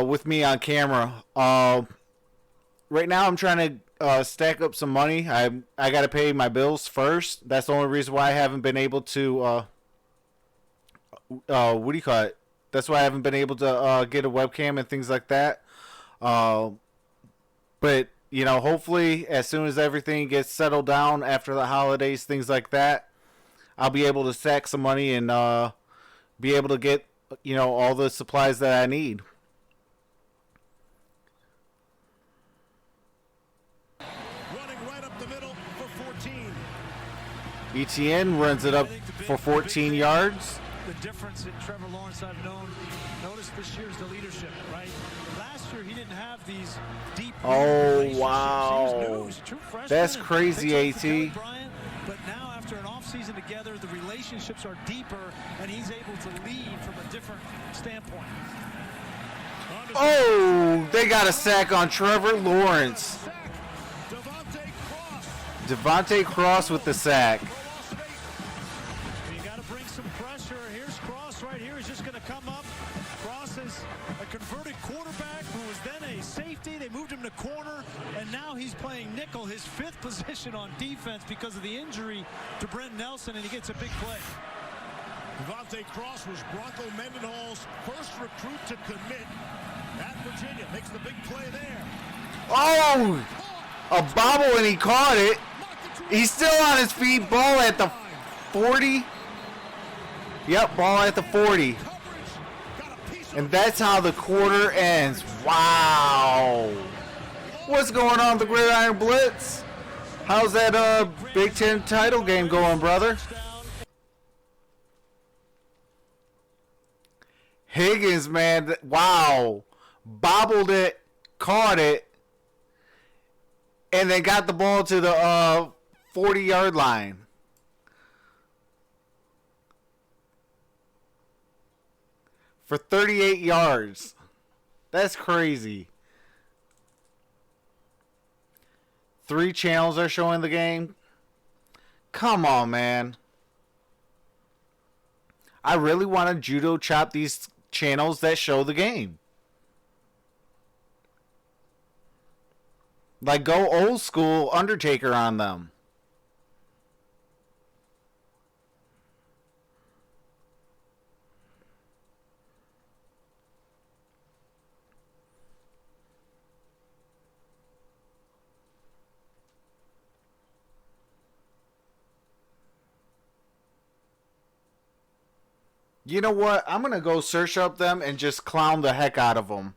with me on camera. Right now I'm trying to stack up some money. I got to pay my bills first. That's the only reason why I haven't been able to what do you call it? That's why I haven't been able to get a webcam and things like that. But you know, hopefully as soon as everything gets settled down after the holidays, things like that, I'll be able to stack some money and be able to get, you know, all the supplies that I need. Running right up the middle for 14. ETN runs it up for 14 yards. The difference in Trevor Lawrence I've noticed this year is the leadership, right? Last year he didn't have these deep. Oh wow, that's crazy, AT. But now after an offseason together, the relationships are deeper, and he's able to lead from a different standpoint. Oh, they got a sack on Trevor Lawrence. Devontae Cross with the sack. You got to bring some pressure. Here's Cross right here. He's just going to come up. Cross is a converted quarterback who was then a safety. They moved him to corner, and now he's playing nickel, his 5th position on defense because of the injury to Brent Nelson, and he gets a big play. Devontae Cross was Bronco Mendenhall's first recruit to commit at Virginia. Makes the big play there. Oh, a bobble and he caught it. He's still on his feet. Ball at the 40. Yep, ball at the 40. And that's how the quarter ends. Wow. What's going on with the Gridiron Blitz? How's that Big Ten title game going, brother? Higgins, man, wow. Bobbled it, caught it, and then got the ball to the 40-yard line. For 38 yards. That's crazy. 3 channels are showing the game. Come on, man. I really want to judo chop these channels that show the game. Like, go old school Undertaker on them. You know what? I'm going to go search up them and just clown the heck out of them.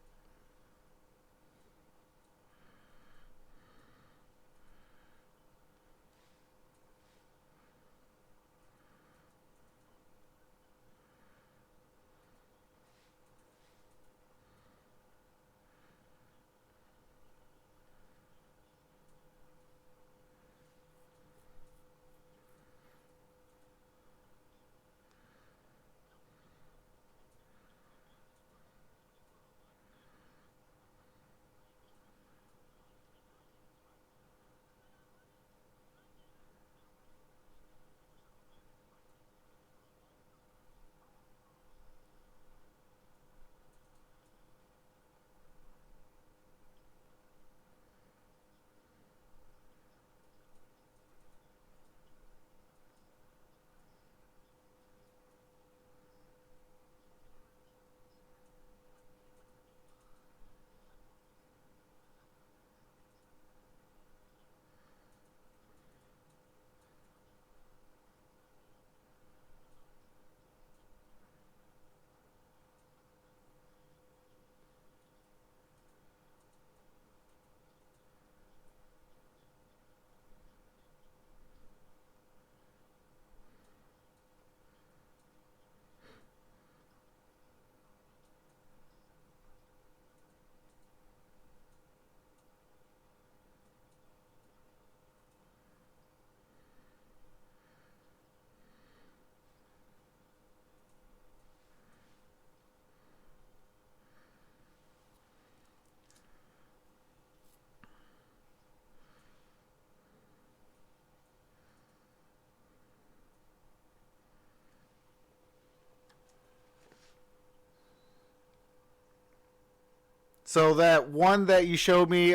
So that one that you showed me,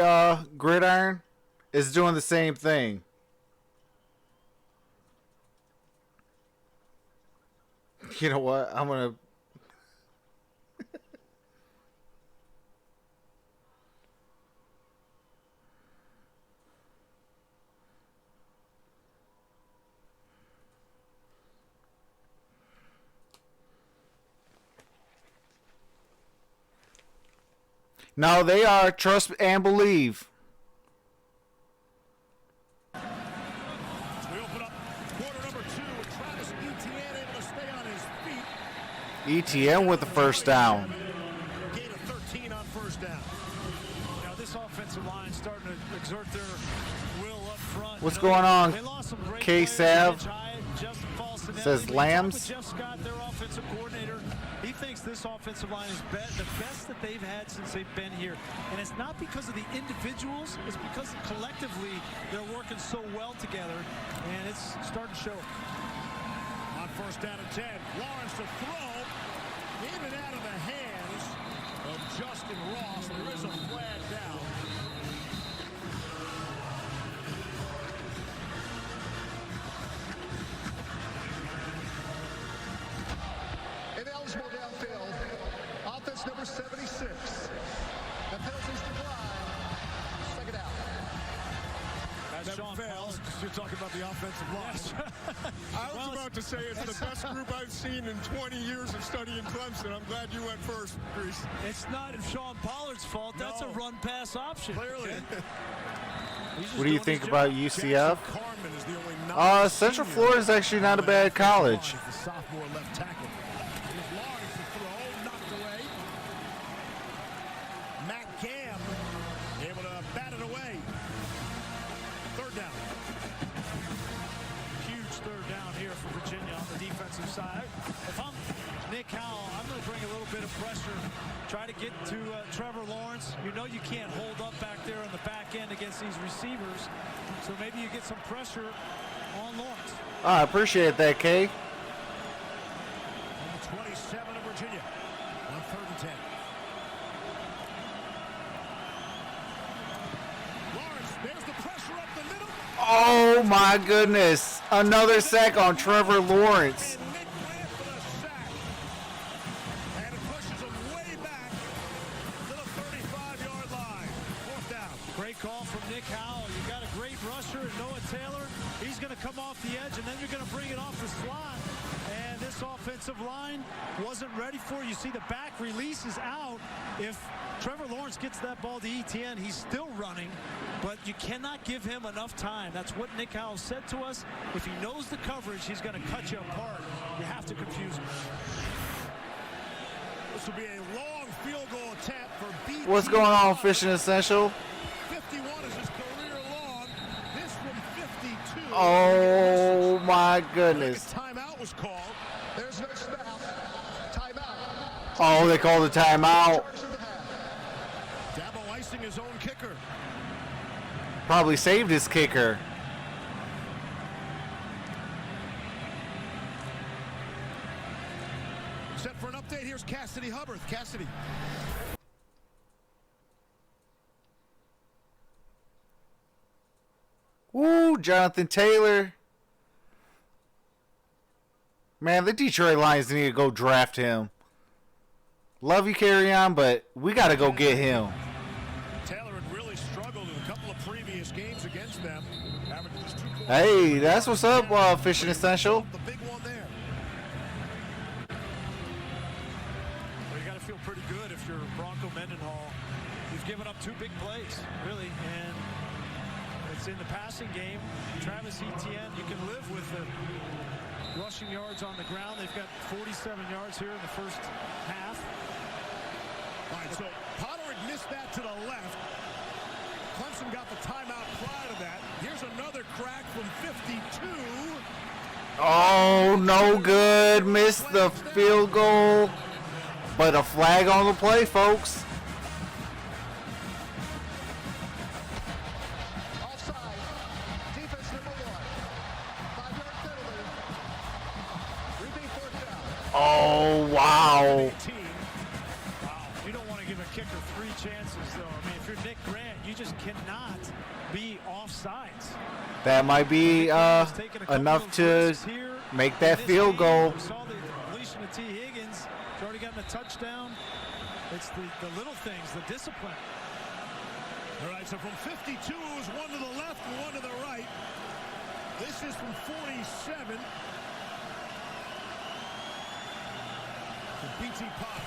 Gridiron, is doing the same thing. You know what? I'm going to... No, they are. Trust and believe. We open up quarter number 2 with Travis Etienne able to stay on his feet. Etienne with the first down. Gain of 13 on first down. Now this offensive line starting to exert their will up front. What's going on? They lost some great K-Sav players. says Lambs. Jeff Scott, their offensive coordinator, he thinks this offensive line is the best that they've had since they've been here. And it's not because of the individuals, it's because collectively they're working so well together, and it's starting to show. On first down and 10, Lawrence to throw, in and out of the hands of Justin Ross. There is a flag down. Ineligible downfield. Offense number 76. The penalties decline. Second out. That never fails. You're talking about the offensive line. I was about to say it's the best group I've seen in 20 years of studying Clemson. I'm glad you went first, Reese. It's not Sean Pollard's fault. That's a run-pass option. Clearly. What do you think about UCF? Carmen is the only Central Florida is actually not a bad college. The sophomore left tackle. Here's Lawrence to throw, knocked away. Matt Gam able to bat it away. Third down. Huge third down here for Virginia on the defensive side. If I'm Nick Howell, I'm going to bring a little bit of pressure. Try to get to Trevor Lawrence. You know you can't hold up back there on the back end against these receivers. So maybe you get some pressure on Lawrence. I appreciate that, Kay. On the 27 of Virginia. On 3rd and 10. Lawrence, there's the pressure up the middle. Oh my goodness. Another sack on Trevor Lawrence. And Nick Grant for the sack. And it pushes him way back to the 35-yard line. 4th down. Great call from Nick Howell. You got a great rusher in Noah Taylor. He's going to come off the edge, and then you're going to bring it off the slot. And this offensive line wasn't ready for it. You see the back release is out. If Trevor Lawrence gets that ball to ETN, he's still running, but you cannot give him enough time. That's what Nick Howell said to us. If he knows the coverage, he's going to cut you apart. You have to confuse him. This will be a long field goal attempt for BT. What's going on, Fishing Essential? 51 is his career long. This from 52. Oh my goodness. Timeout was called. There's no snap. Timeout. Oh, they called a timeout. Dabo icing his own kicker. Probably saved his kicker. Set for an update. Here's Cassidy Hubbard. Cassidy. Woo, Jonathan Taylor. Man, the Detroit Lions need to go draft him. Love you, Carry On, but we got to go get him. Taylor had really struggled in a couple of previous games against them. Averaged just 2 points. Hey, that's what's up, Fishing Essential. The big one there. Well, you got to feel pretty good if you're Bronco Mendenhall. You've given up 2 big plays, really, and it's in the passing game. Travis Etienne, you can live with the rushing yards on the ground. They've got 47 yards here in the first half. All right, so Potter had missed that to the left. Clemson got the timeout prior to that. Here's another crack from 52. Oh, no good. Missed the field goal. But a flag on the play, folks. Offside. Defense number 1. 5-yard penalty. Repeat 4th down. Oh, wow. Wow, you don't want to give a kicker 3 chances, though. I mean, if you're Nick Grant, you just cannot be offsides. That might be enough to make that field goal. We saw the deletion of T. Higgins. He's already gotten a touchdown. It's the little things, the discipline. All right, so from 52, it was one to the left and one to the right. This is from 47. For BT Pop.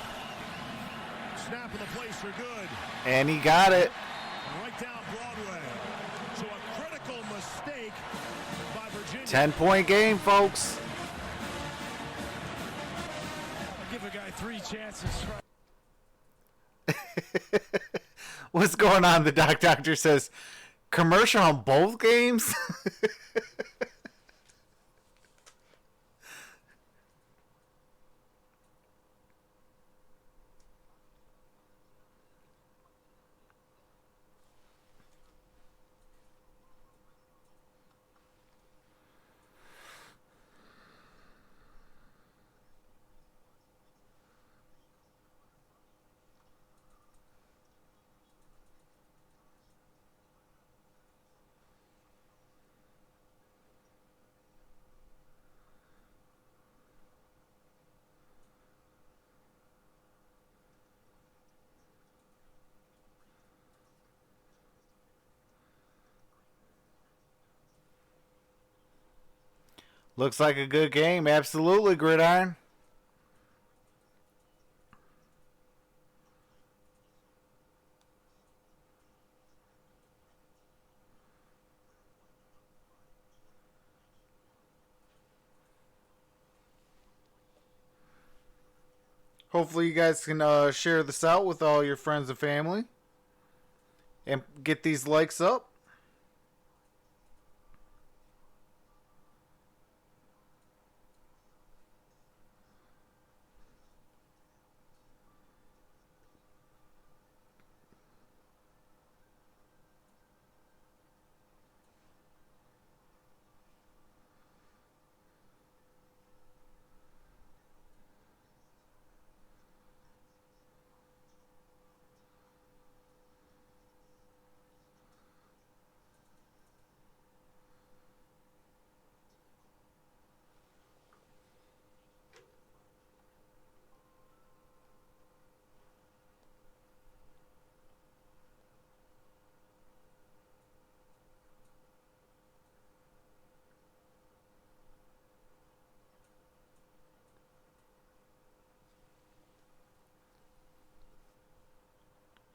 Snap of the place are good. And he got it. Right down Broadway. So a critical mistake by Virginia. 10-point game, folks. I'll give a guy 3 chances. What's going on? The doctor says, commercial on both games? Looks like a good game. Absolutely, Gridiron. Hopefully you guys can share this out with all your friends and family. And get these likes up.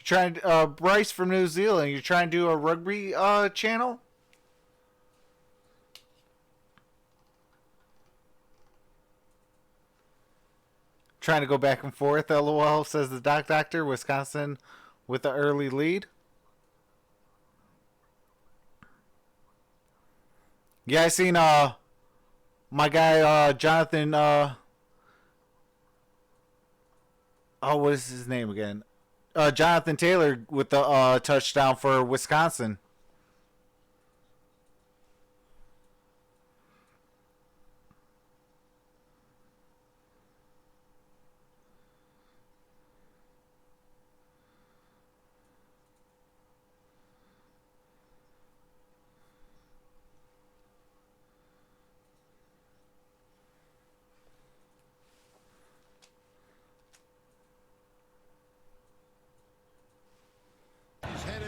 Trying Bryce from New Zealand, you're trying to do a rugby channel? Trying to go back and forth, LOL, says the Doctor. Wisconsin with the early lead. Yeah, I seen my guy Jonathan what is his name again? Jonathan Taylor with the touchdown for Wisconsin.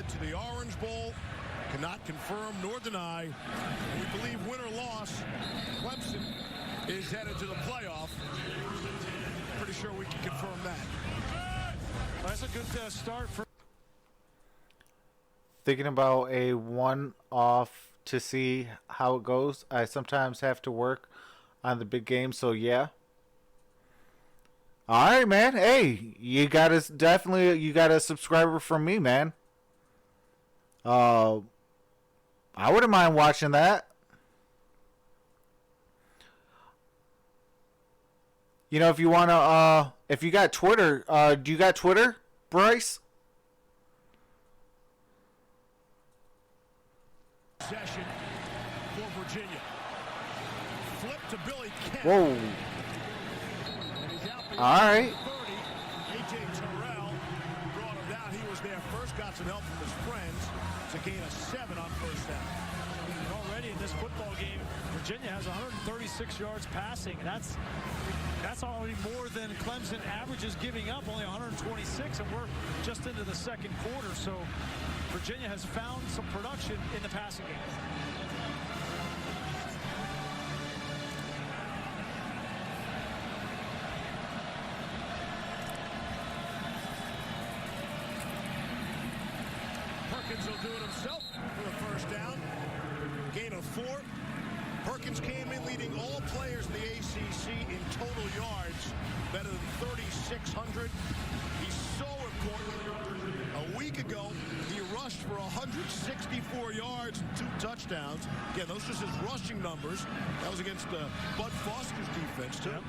To the Orange Bowl, cannot confirm nor deny. We believe win or loss, Clemson is headed to the playoff. Pretty sure we can confirm that. That's a good start for. Thinking about a one-off to see how it goes. I sometimes have to work on the big game, so yeah. All right, man. Hey, you got a subscriber from me, man. I wouldn't mind watching that. You know, if you want to, if you got Twitter, do you got Twitter, Bryce? Session for Virginia. Flip to Billy Kemp. Whoa. All right. A.J. Terrell brought him down. He was there first, got some help from his friends to gain a 7 on first down. And already in this football game, Virginia has 136 yards passing. That's already more than Clemson averages giving up, only 126, and we're just into the second quarter. So Virginia has found some production in the passing game. Perkins will do it himself for a first down. Gain of 4. Perkins came in leading all players in the ACC in total yards, better than 3,600. He's so important. A week ago, he rushed for 164 yards and 2 touchdowns. Again, those are just his rushing numbers. That was against Bud Foster's defense, too. Yep.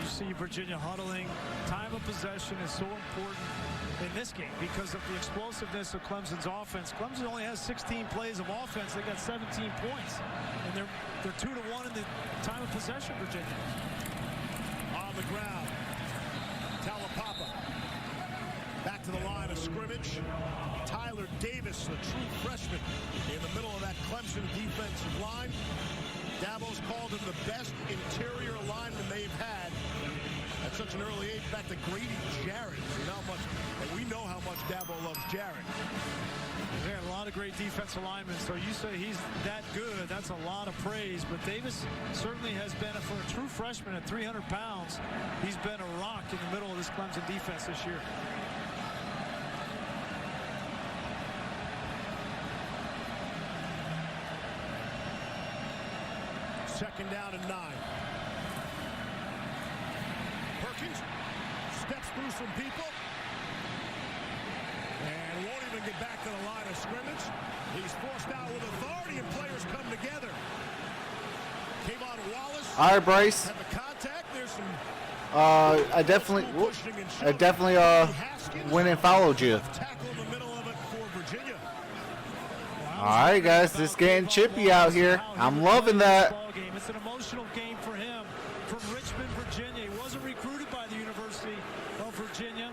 You see Virginia huddling. Time of possession is so important in this game because of the explosiveness of Clemson's offense. Clemson only has 16 plays of offense. They got 17 points. And they're 2-1 in the time of possession, Virginia. On the ground. Talapapa. Back to the line of scrimmage. Tyler Davis, the true freshman, in the middle of that Clemson defensive line. Dabo's called him the best interior lineman they've had at such an early age. Back to Grady Jarrett. And we know how much Dabo loves Jarrett. They had a lot of great defensive linemen, so you say he's that good, that's a lot of praise. But Davis certainly has been, for a true freshman at 300 pounds, he's been a rock in the middle of this Clemson defense this year. Second down and 9. Perkins steps some people. And won't even get back to the line of scrimmage. He's forced out with authority, and players come together. Kayvon Wallace. All right, Bryce. Had the contact. There's some. I definitely went and followed you. Tackle in the middle of it for Virginia. All right, guys, this getting chippy out here. I'm loving that. It's an emotional game for him from Richmond, Virginia. He wasn't recruited by the University of Virginia,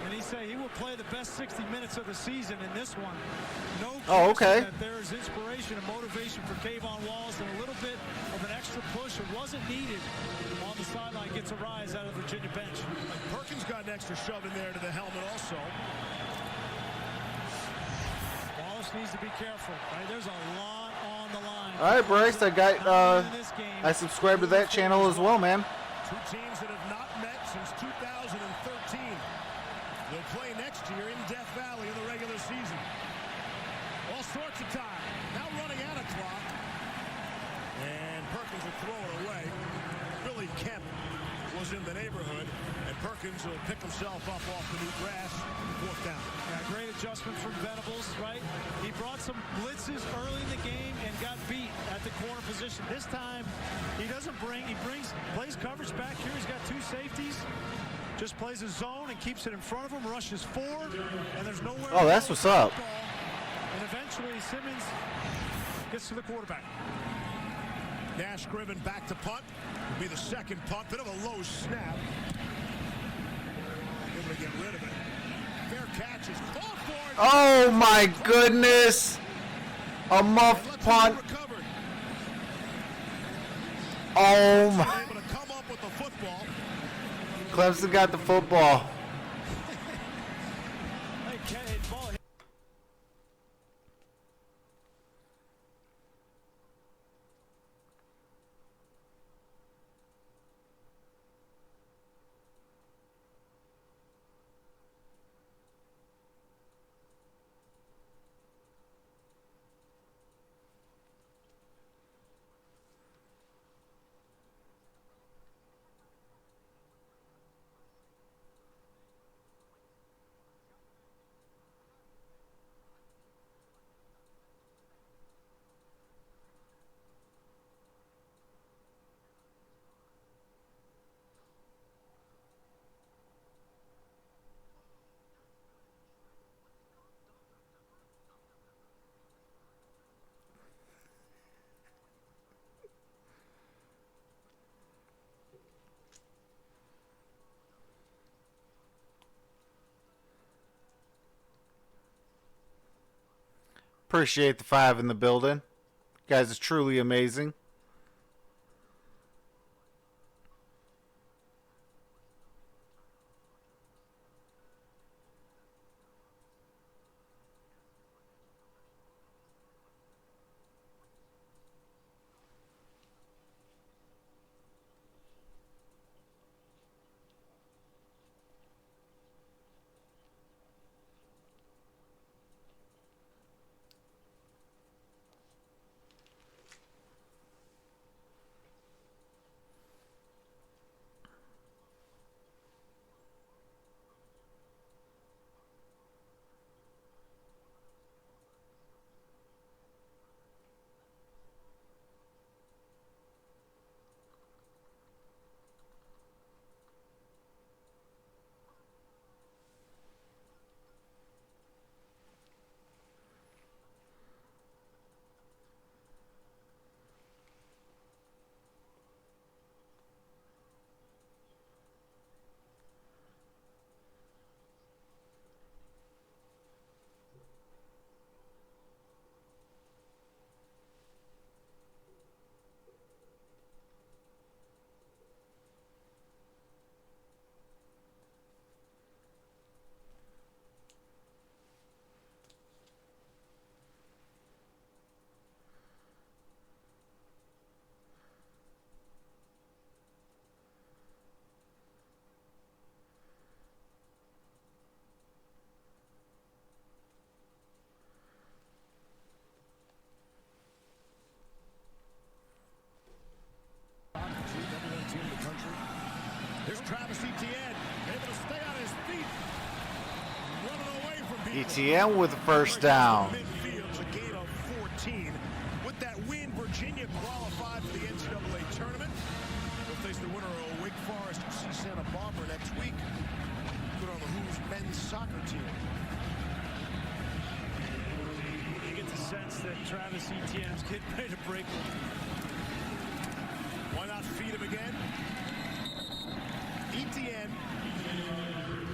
and he said he will play the best 60 minutes of the season in this one. No question that there is inspiration and motivation for Kayvon Wallace, and a little bit of an extra push. It wasn't needed on the sideline. Gets a rise out of the Virginia bench. Perkins got an extra shove in there to the helmet also. Wallace needs to be careful. Right? There's a lot on the line. All right, Bryce, I subscribe to that channel as well, man. Two teams that have not met since 2013. They'll play next year in Death Valley in the regular season. All sorts of time. Now running out of clock. And Perkins will throw it away. Billy Kemp was in the neighborhood, and Perkins will pick himself up off the new grass. Fourth down. Yeah, great adjustment from Venables, right? He brought some blitzes early in the game and got beat at the corner position. This time, he doesn't bring, plays coverage back here. He's got two safeties. Just plays his zone and keeps it in front of him, rushes forward, and there's nowhere. Oh, that's what's up. And eventually, Simmons gets to the quarterback. Nash Griffin back to punt. Will be the second punt. Bit of a low snap. Able to get rid of it. Fair catch is called for. Oh my goodness! A muff punt. Oh my! Able to come up with the football. Clemson got the football. Appreciate the 5 in the building. You guys is truly amazing. Here's Travis Etienne, able to stay on his ETN with the first down. Midfield's a gain of 14. With that win, Virginia qualified for the NCAA tournament. They'll face the winner of Wake Forest UC Santa Barbara next week. Put on the Who's men's soccer team. You get the sense that Travis Etienne's getting ready to break one. Why not feed him again? Etienne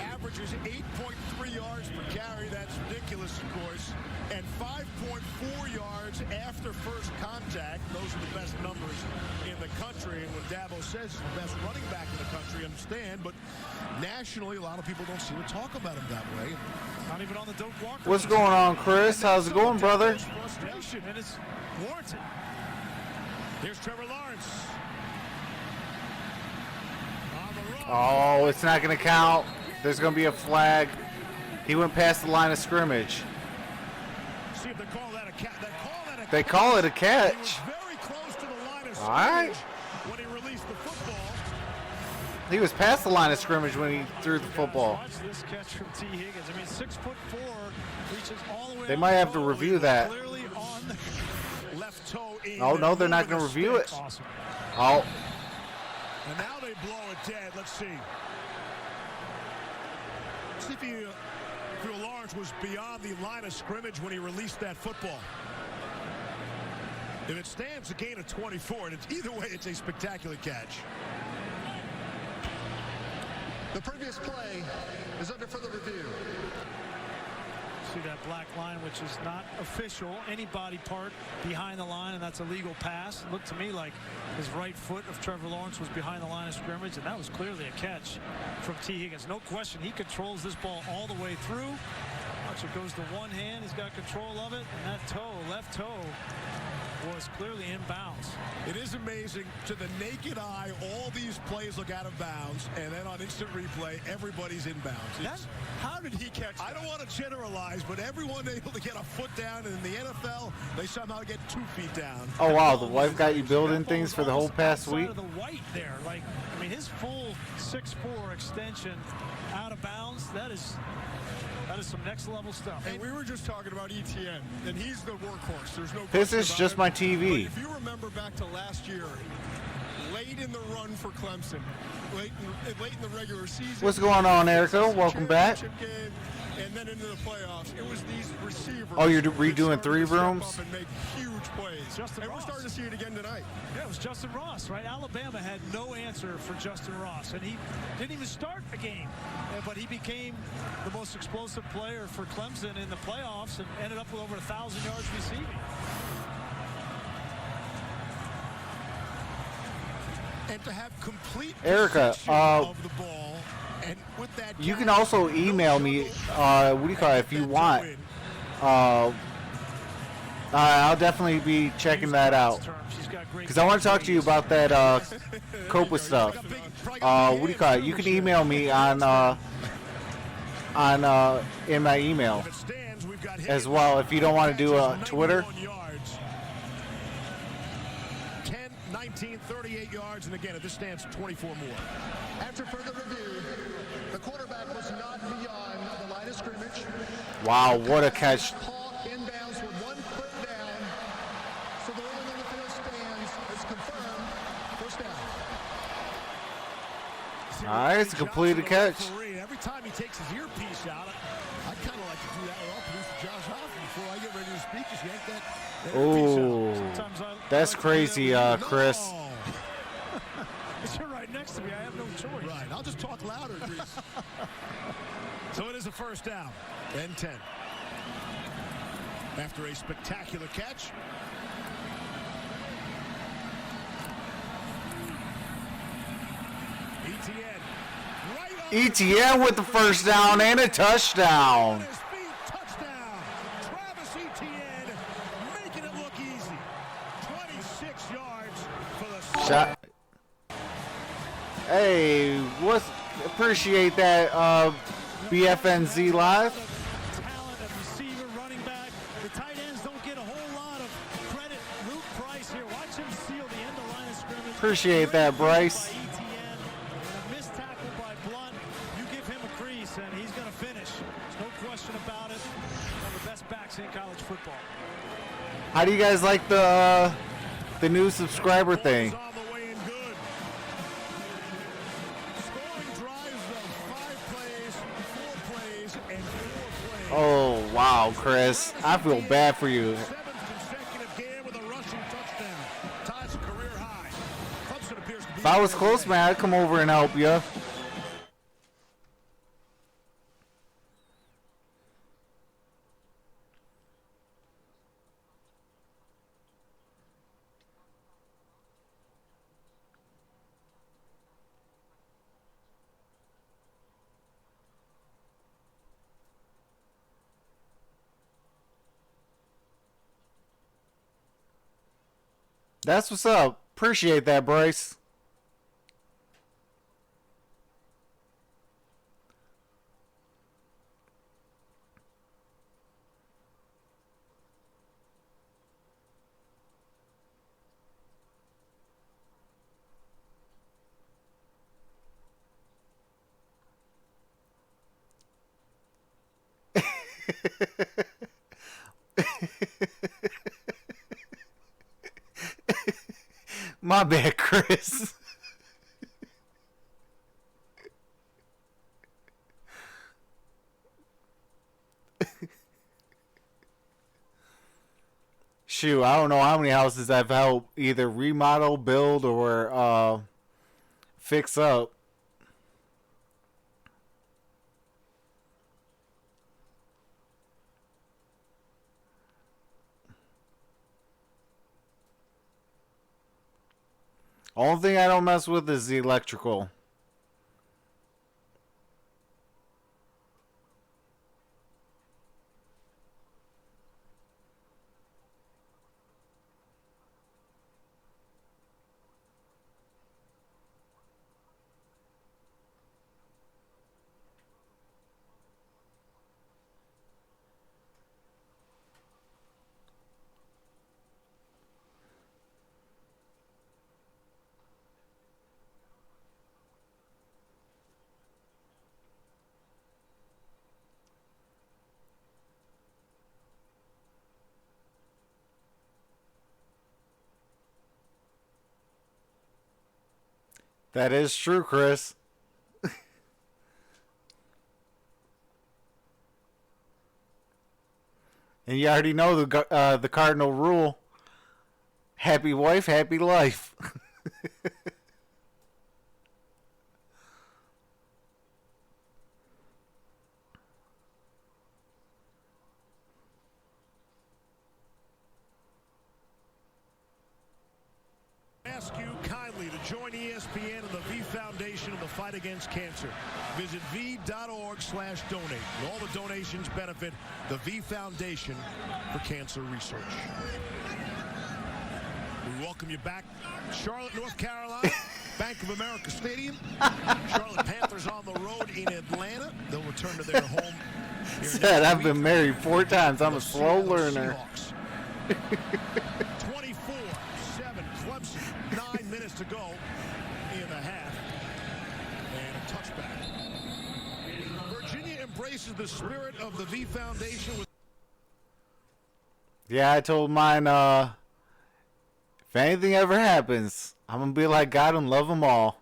averages 8.3 yards per carry. That's ridiculous, of course. And 5.4 yards after first contact. Those are the best numbers in the country. And when Dabo says he's the best running back in the country, I understand. But nationally, a lot of people don't seem to talk about him that way. Not even on the Doak Walker. What's going on, Chris? How's it going, brother? Frustration, and it's warranted. Here's Trevor Lawrence. On the run. Oh, it's not going to count. There's going to be a flag. He went past the line of scrimmage. See if they call that a catch. They call it a He was catch. very close to the line of All right. scrimmage when he released the football. He was past the line of scrimmage when he threw the football. Watch this catch from T. Higgins. I mean, 6'4", reaches all the way. They out might the have to toe. review that. Clearly on the Left toe in. Oh, no, they're not moving going to the review it. sticks. awesome. Oh, And now they blow it dead. Let's see. See if Lawrence was beyond the line of scrimmage when he released that football. If it stands, a gain of 24, and it's either way, it's a spectacular catch. The previous play is under further review. See that black line, which is not official. Any body part behind the line, and that's a legal pass. It looked to me like his right foot of Trevor Lawrence was behind the line of scrimmage, and that was clearly a catch from T. Higgins. No question, he controls this ball all the way through. Watch, it goes to one hand. He's got control of it, and that toe, left toe, was clearly inbounds. It is amazing. To the naked eye, all these plays look out of bounds, and then on instant replay, everybody's inbounds. How did he catch that? I don't want to generalize, but everyone able to get a foot down, and in the NFL, they somehow get 2 feet down. oh wow, the wife got you building things for the whole past Outside week? of the white there, like, I mean, his full 6'4" extension out of bounds, that is some next level stuff. And we were just talking about ETN, and he's the workhorse. There's no This question is about just it. my But TV. if you remember back to last year, late in the run for Clemson, late in the regular season. What's going on, Erica? Welcome back. Championship game, and then into the playoffs. It was these receivers. Oh, you're that redoing started three to step rooms? up and make huge plays. Justin And we're Ross. starting to see it again tonight. Yeah, it was Justin Ross, right? Alabama had no answer for Justin Ross, and he didn't even start a game, but he became the most explosive player for Clemson in the playoffs and ended up with over 1,000 yards receiving. And to have complete Erica, possession of the ball, and with that You can catch, also no email me, struggle, what do you call it, if you that's a want. win. I'll definitely be checking that out. Because I want to talk to you about that Copa stuff. What do you call it? You can email me on in my email If it stands, we've got as well if you don't want to do a catches, Twitter. 91 yards. 10, 19, 38 yards, and again, if this stands, 24 more. After further review, the quarterback was not beyond the line of scrimmage. Wow, what a catch. Hawk inbounds with 1 foot down. So the ruling on the field stands is confirmed. First down. All right, it's a completed catch. Every time he takes his earpiece out, I'd kind of like to do that with our producer Josh Hoffman before I get ready to speak. Just yank that earpiece out. Oh, that's crazy, Chris. No. You're right next to me. I have no choice. Right, I'll just talk louder, Grease. So it is a first down and 10. After a spectacular catch. ETN. Right on ETN with the first down and a touchdown. on his feet, touchdown. Travis Etienne making it look easy. 26 yards for the Shot. Hey, appreciate that, BFNZ Live. Talent of receiver, running back. The tight ends don't get a whole lot of credit. Luke Price here. Watch him seal the end of line of scrimmage. Appreciate that, Bryce. By ETN. And a missed tackle by Blunt. You give him a crease, and he's going to finish. There's no question about it. athletics in college football. How do you guys like the new subscriber thing? On the way in good. Scoring drives of 5 plays, 4 plays, and 4 plays. Oh, wow, Chris. I feel bad for you. 7th consecutive game with a rushing touchdown. Ties a career high. Clemson appears to be. If I was close, man, I'd come over and help you. That's what's up. Appreciate that, Bryce. My bad, Chris. Shoot, I don't know how many houses I've helped either remodel, build, or fix up. Only thing I don't mess with is the electrical. That is true, Chris. And you already know the cardinal rule. Happy wife, happy life. Ask you kindly to join ESPN and the V Foundation in the fight against cancer. Visit v.org/donate. And all the donations benefit the V Foundation for Cancer Research. We welcome you back. Charlotte, North Carolina, Bank of America Stadium. Charlotte Panthers on the road in Atlanta. They'll return to their home. Said I've been married 4 times. I'm a slow learner. 24-7 Clemson. 9 minutes to go in the half. And a touchback. Virginia embraces the spirit of the V Foundation. Yeah, I told mine, if anything ever happens, I'm going to be like God and love them all.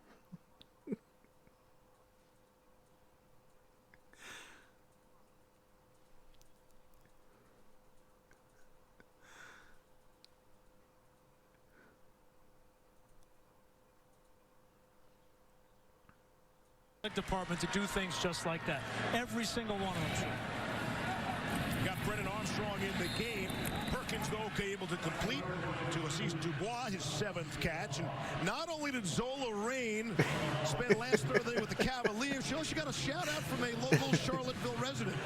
Department to do things just like that. Every single one of them. Got Brennan Armstrong in the game. Perkins, though, able to complete to Assis Dubois, his 7th catch. And not only did Zola Rain spend last Thursday with the Cavaliers, she also got a shout-out from a local Charlottesville resident.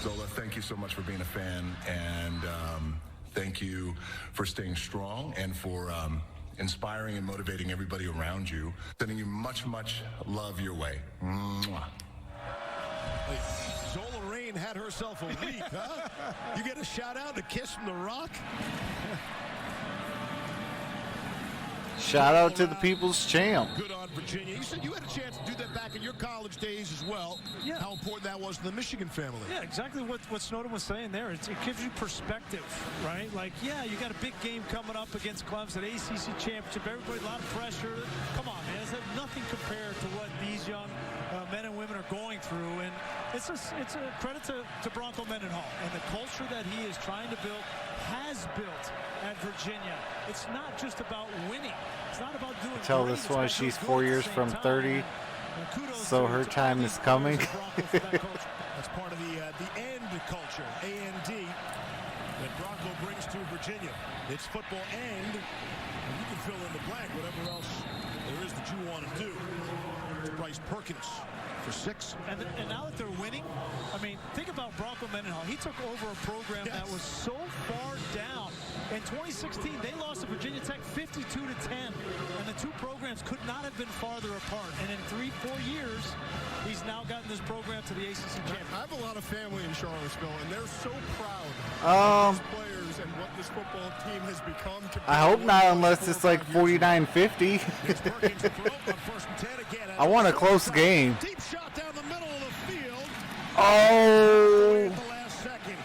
Zola, thank you so much for being a fan, and thank you for staying strong and for inspiring and motivating everybody around you. Sending you much, much love your way. Mwah. Hey, Zola Rain had herself a week, huh? You get a shout out, a kiss from the Rock. Shout out to the people's champ. Good on Virginia. You said you had a chance to do that back in your college days as well. Yeah. How important that was to the Michigan family. Yeah, exactly what Snowden was saying there. It gives you perspective, right? Like, yeah, you got a big game coming up against Clemson, ACC championship. Everybody, a lot of pressure. Come on, man. It's nothing compared to what these young men and women are going through. And it's a credit to Bronco Mendenhall and the culture that he is trying to build, has built at Virginia. It's not just about winning. It's not about doing Tell great. this It's one about she's doing 4 good at years the same from time. 30, And kudos so to her all time these is coming. players at Bronco for that culture. That's part of the AND culture, A-N-D, that Bronco brings to Virginia. It's football and you can fill in the blank, whatever else there is that you want to do. It's Bryce Perkins for 6. And now that they're winning, I mean, think about Bronco Mendenhall. He took over a program that was so far down. In 2016, they lost to Virginia Tech 52-10, and the two programs could not have been farther apart. And in 3-4 years, he's now gotten this program to the ACC championship. I have a lot of family in Charlottesville, and they're so proud of these players and what this football team has become. I hope not, unless it's like 49-50. I want a close game. Deep shot down the middle of the field. Oh, At the last second,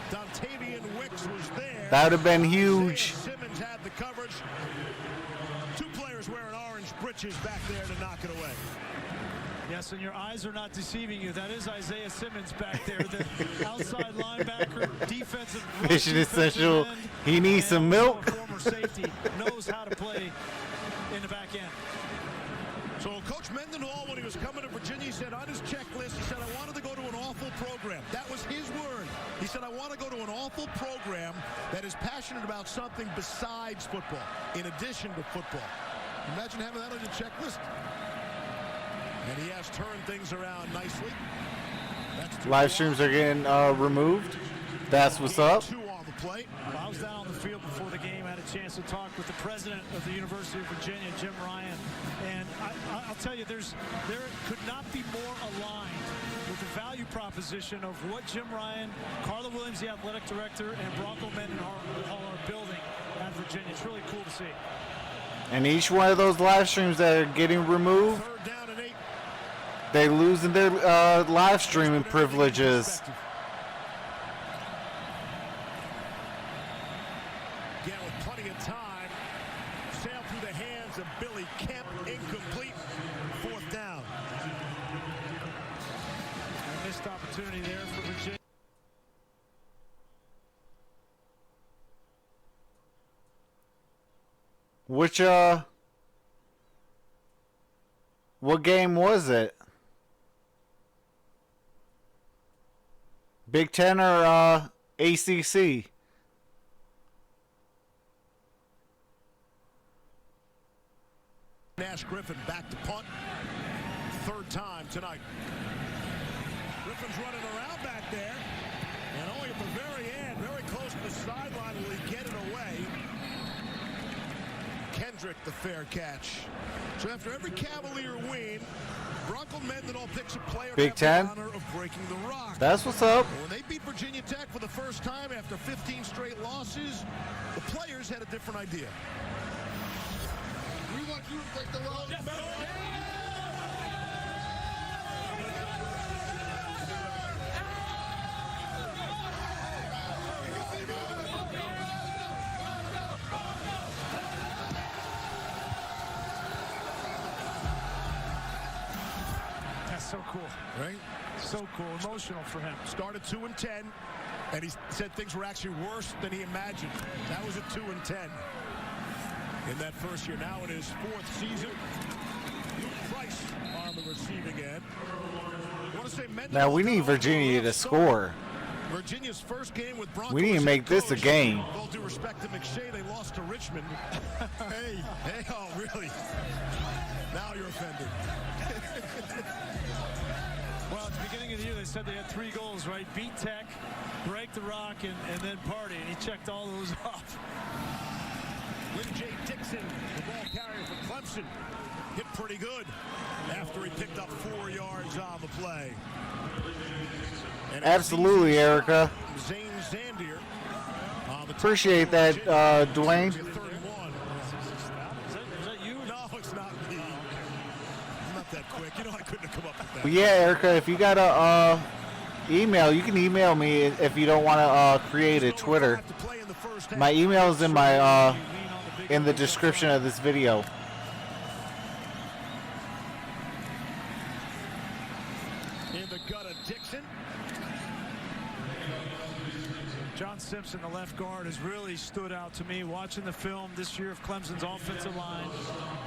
Dontavian Wicks was there. that would have been huge. Simmons had the coverage. Two players wearing orange breeches back there to knock it away. Yes, and your eyes are not deceiving you. That is Isaiah Simmons back there, the outside linebacker, defensive Mission essential. end, He needs some and milk. also a former safety, knows how to play in the back end. So Coach Mendenhall, when he was coming to Virginia, he said on his checklist, he said, I wanted to go to an awful program. That was his word. He said, I want to go to an awful program that is passionate about something besides football, in addition to football. Imagine having that on your checklist. And he has turned things around nicely. That's Live streams are getting removed. That's what's up. 2 on the plate. I was down on the field before the game. I had a chance to talk with the president of the University of Virginia, Jim Ryan. And I'll tell you, there could not be more aligned with the value proposition of what Jim Ryan, Carla Williams, the athletic director, and Bronco Mendenhall are building at Virginia. It's really cool to see. And each one of those live streams that are getting removed, 3rd down and 8. they losing their live streaming privileges. Again, with plenty of time, sailed through the hands of Billy Kemp, incomplete, 4th down. A missed opportunity there for Virginia. Which what game was it? Big Ten or ACC? Nash Griffin back to punt. 3rd time tonight. Griffin's running around back there. And only at the very end, very close to the sideline, will he get it away. Kendrick, the fair catch. So after every Cavalier win, Bronco Mendenhall picks a player Big to have Ten? the honor of breaking the rock. That's what's up. When they beat Virginia Tech for the first time after 15 straight losses, the players had a different idea. We want you to break the law. That's so cool. Right? So cool. Emotional for him. Started 2-10, and he said things were actually worse than he imagined. That was a 2-10 in that first year. Now in his 4th season, Luke Price on the receiving end. I want to say Now we need Virginia to score. Virginia's first game with Broncos. We need to make this a game. With all due respect to McShay, they lost to Richmond. hey, oh, really? Now you're offended. Well, at the beginning of the year, they said they had 3 goals, right? Beat Tech, break the rock, and then party. And he checked all those off. Lynn J. Dixon, the ball carrier for Clemson, hit pretty good after he picked up 4 yards on the play. And Absolutely, Erica. Zane Zandier on the Appreciate that, Dwayne. 31. Was that up that quick. You know I couldn't have come up with that. But yeah, Erica, if you got a email, you can email me if you don't want to create a Twitter. My email is in my in the description of this video. In the gut of Dixon. John Simpson, the left guard, has really stood out to me watching the film this year of Clemson's offensive line.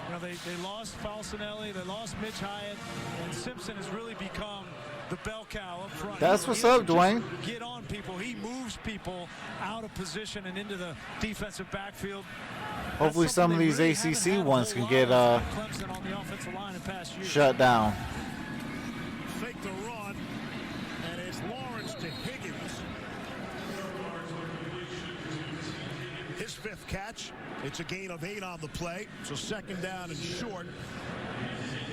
You know, they lost Falcinelli, they lost Mitch Hyatt, and Simpson has really become the bell cow up front. That's what's up, Dwayne. Get on people. He moves people out of position and into the defensive backfield. Hopefully some of these ACC ones can get Clemson on the offensive line in past years. shut down. Fake the run, and it's Lawrence to Higgins. His 5th catch. It's a gain of 8 on the play, so 2nd down and short.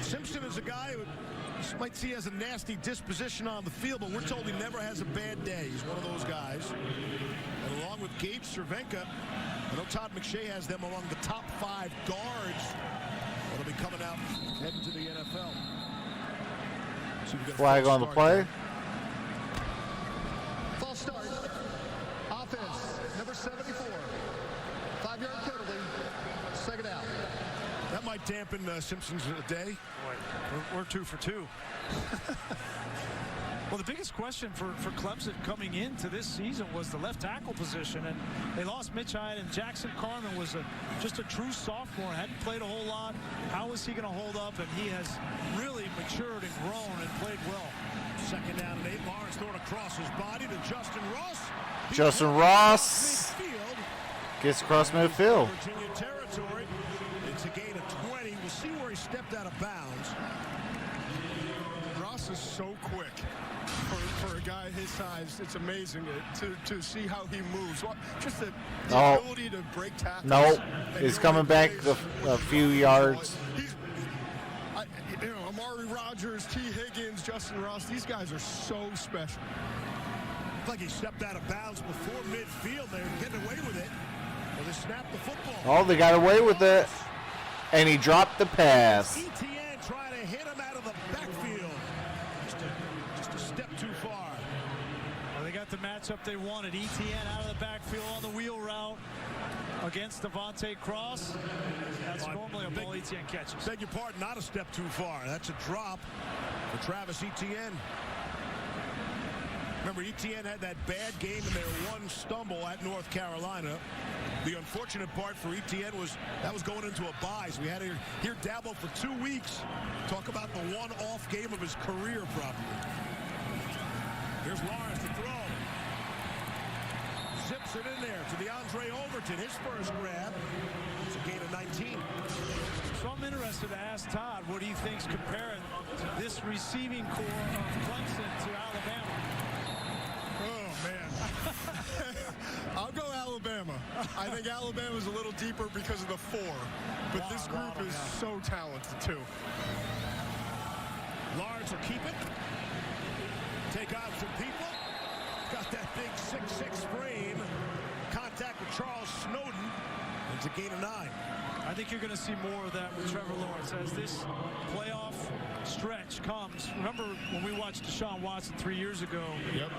Simpson is a guy who you might see has a nasty disposition on the field, but we're told he never has a bad day. He's one of those guys. And along with Gage Cervenka, I know Todd McShay has them among the top 5 guards that'll be coming out heading to the NFL. So Flag on the play. False start. Offense, number 74. 5-yard penalty. 2nd out. That might dampen Simpson's day. We're 2 for 2. Well, the biggest question for Clemson coming into this season was the left tackle position, and they lost Mitch Hyatt, and Jackson Carman was just a true sophomore, hadn't played a whole lot. How is he going to hold up? And he has really matured and grown and played well. 2nd down and 8. Lawrence throwing across his body to Justin Ross. Justin Ross gets across midfield. Virginia territory. It's a gain of 20. We'll see where he stepped out of bounds. Ross is so quick for a guy his size. It's amazing to see how he moves. Just the ability to break tackles. Nope. He's coming back a few yards. Amari Rogers, T. Higgins, Justin Ross, these guys are so special. It's like he stepped out of bounds before midfield. They're getting away with it. Well, they snapped the football. Oh, they got away with it. And he dropped the pass. ETN trying to hit him out of the backfield. Just a step too far. Well, they got the matchup they wanted. ETN out of the backfield on the wheel route against Devontae Cross. That's normally a ball ETN catches. Beg your pardon, not a step too far. That's a drop for Travis Etienne. Remember, Etienne had that bad game in their one stumble at North Carolina. The unfortunate part for Etienne was that was going into a bye. So we had to hear Dabo for 2 weeks talk about the one-off game of his career, probably. Here's Lawrence to throw. Zips it in there to DeAndre Overton. His first grab. It's a gain of 19. So I'm interested to ask Todd what he thinks comparing this receiving core of Clemson to Alabama. Oh, man. I'll go Alabama. I think Alabama's a little deeper because of the 4. But this group is so talented, too. Lawrence will keep it. Take out some people. Got that big 6'6" frame. Contact with Charles Snowden. It's a gain of 9. I think you're going to see more of that with Trevor Lawrence as this playoff stretch comes. Remember when we watched Deshaun Watson 3 years ago? Yep.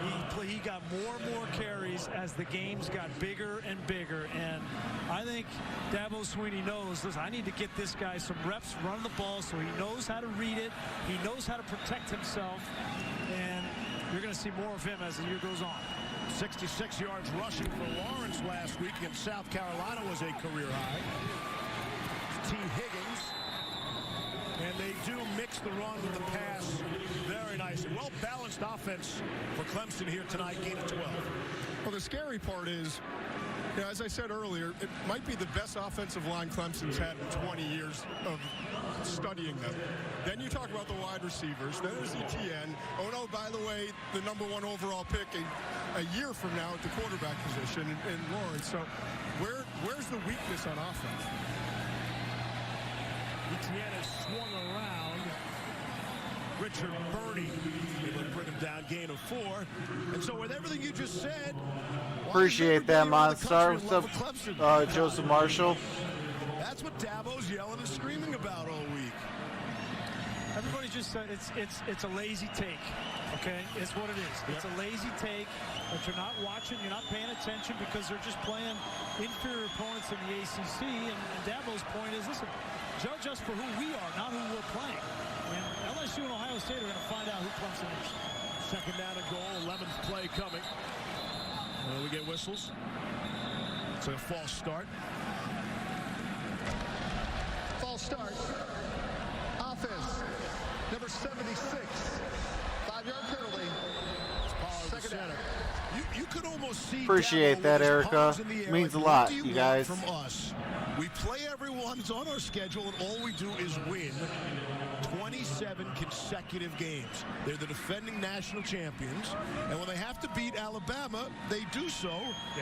He got more and more carries as the games got bigger and bigger. And I think Dabo Swinney knows, listen, I need to get this guy some reps running the ball so he knows how to read it. He knows how to protect himself. And you're going to see more of him as the year goes on. 66 yards rushing for Lawrence last week against South Carolina was a career high. T. Higgins. And they do mix the run with the pass very nice. A well-balanced offense for Clemson here tonight, gain of 12. Well, the scary part is, you know, as I said earlier, it might be the best offensive line Clemson's had in 20 years of studying them. Then you talk about the wide receivers. Then there's ETN. Oh, no, by the way, the #1 overall pick a year from now at the quarterback position in Lawrence. So where's the weakness on offense? ETN has swung around. Richard Birdie able to bring him down, gain of 4. And so with everything you just said, Appreciate that, Monstar. What's up, Joseph Marshall? That's what Dabo's yelling and screaming about all week. I just it's a lazy take. Okay, it's what it is. It's a lazy take that you're not watching, you're not paying attention because they're just playing inferior opponents in the ACC. And Dabo's point is, listen, judge us for who we are, not who we're playing. And LSU and Ohio State are going to find out who Clemson is. Second down and goal, 11th play coming. We get whistles. It's a false start. False start. Offense, number 76. 5-yard penalty. Second down. You could almost see. Appreciate that, Erica. Means a lot, you guys. From us, we play everyone. It's on our schedule, and all we do is win 27 consecutive games. They're the defending national champions, and when they have to beat Alabama, they do so,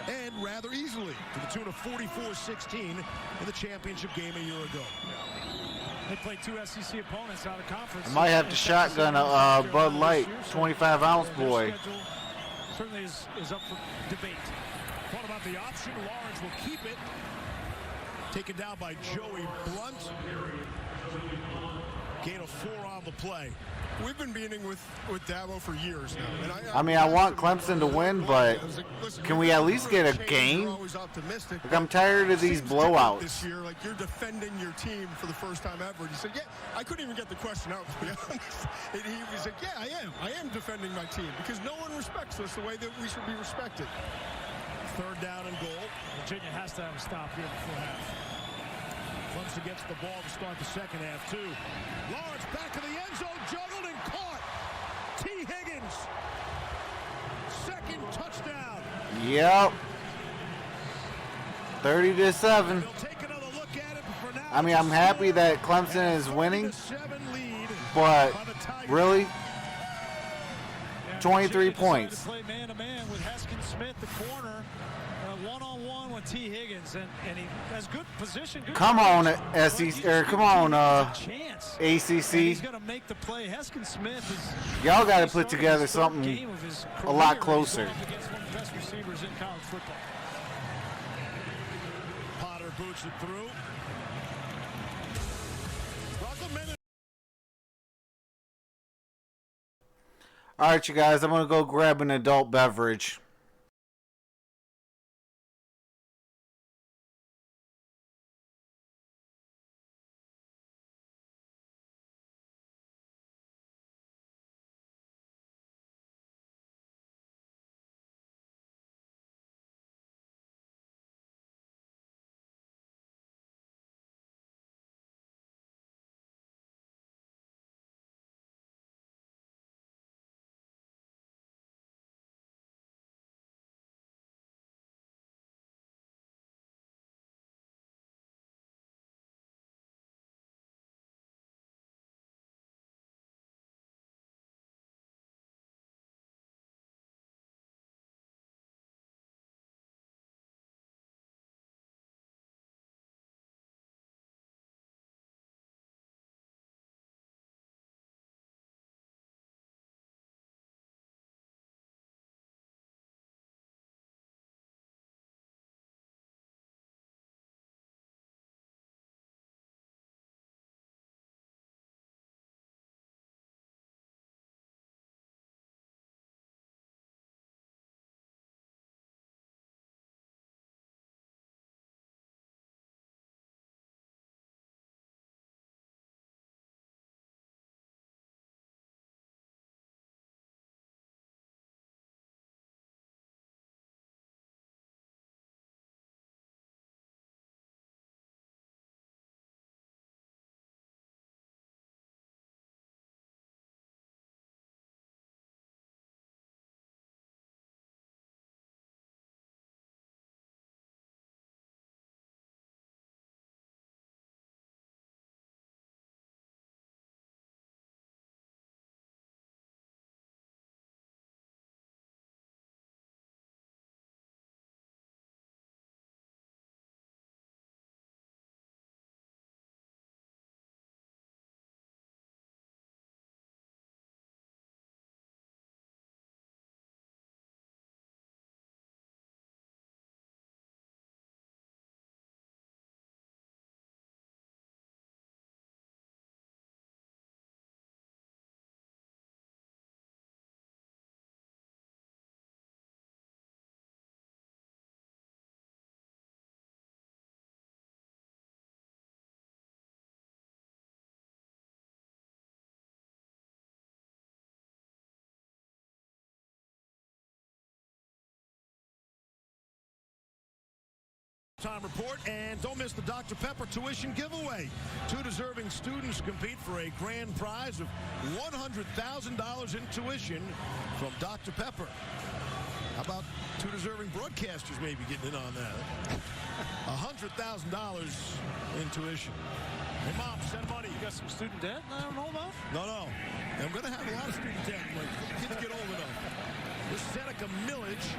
and rather easily, to the tune of 44-16 in the championship game a year ago. They played 2 SEC opponents out of conference. I might have to shotgun a Bud Light 25-ounce boy. Certainly is up for debate. Thought about the option. Lawrence will keep it. Taken down by Joey Blunt. Gain of 4 on the play. We've been meeting with Dabo for years now. And I mean, I want Clemson to win, but can we at least get a game? Like, I'm tired of these blowouts. This year, like, you're defending your team for the first time ever. And he said, yeah, I couldn't even get the question out, to be honest. And he said, yeah, I am defending my team because no one respects us the way that we should be respected. Third down and goal. Virginia has to have a stop here before half. Clemson gets the ball to start the second half, too. Lawrence back in the end zone, juggled and caught. T. Higgins. Second touchdown. Yep. 30-7. They'll take another look at it, but for now, I mean, I'm happy that Clemson is winning, but really, 23 points. Play man-to-man with Haskins Smith, the corner, one-on-one with T. Higgins, and he has good position. Good Come on, position. SEC, or come on, Chance. ACC. He's going to make the play. Haskins Smith is. Y'all got to put together something a lot closer. Against one of the best receivers in college football. Potter boots it through. All right, you guys, I'm going to go grab an adult beverage. halftime report, and don't miss the Dr. Pepper tuition giveaway. 2 deserving students compete for a grand prize of $100,000 in tuition from Dr. Pepper. How about 2 deserving broadcasters maybe getting in on that? $100,000 in tuition. Hey, Mom, send money. You got some student debt I don't know about? No. I'm going to have a lot of student debt when kids get old enough. This Seneca Millage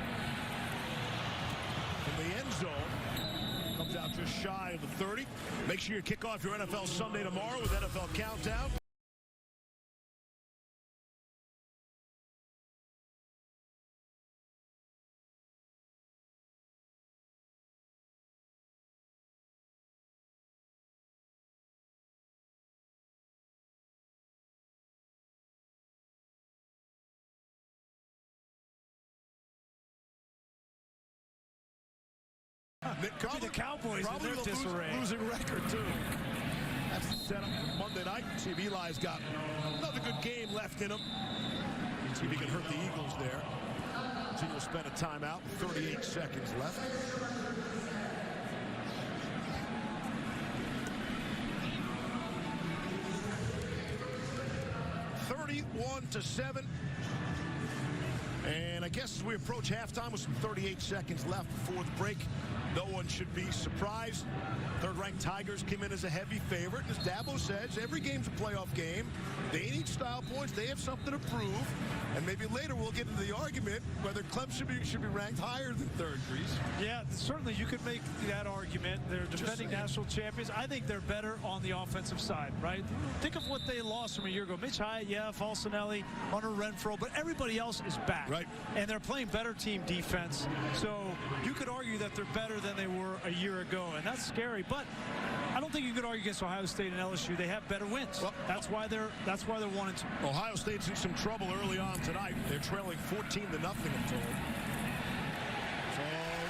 from the end zone comes out just shy of the 30. Make sure you kick off your NFL Sunday tomorrow with NFL Countdown. The Cowboys in their disarray. Losing record, too. That's the setup for Monday night. See if Eli's got another good game left in him. See if he can hurt the Eagles there. So he'll spend a timeout with 38 seconds left. (31-7). And I guess as we approach halftime with some 38 seconds left before the break, no one should be surprised. Third-ranked Tigers came in as a heavy favorite. As Dabo says, every game's a playoff game. They need style points. They have something to prove. And maybe later we'll get into the argument whether Clemson should be ranked higher than third, Grease. Yeah, certainly you could make that argument. They're defending national champions. I think they're better on the offensive side, right? Think of what they lost from a year ago. Mitch Hyatt, yeah, Falcinelli, Hunter Renfrow, but everybody else is back. Right. And they're playing better team defense. So you could argue that they're better than they were a year ago, and that's scary. But I don't think you could argue against Ohio State and LSU. They have better wins. Well, that's why they're 1-2. Ohio State's in some trouble early on tonight. They're trailing 14-0, I'm told. So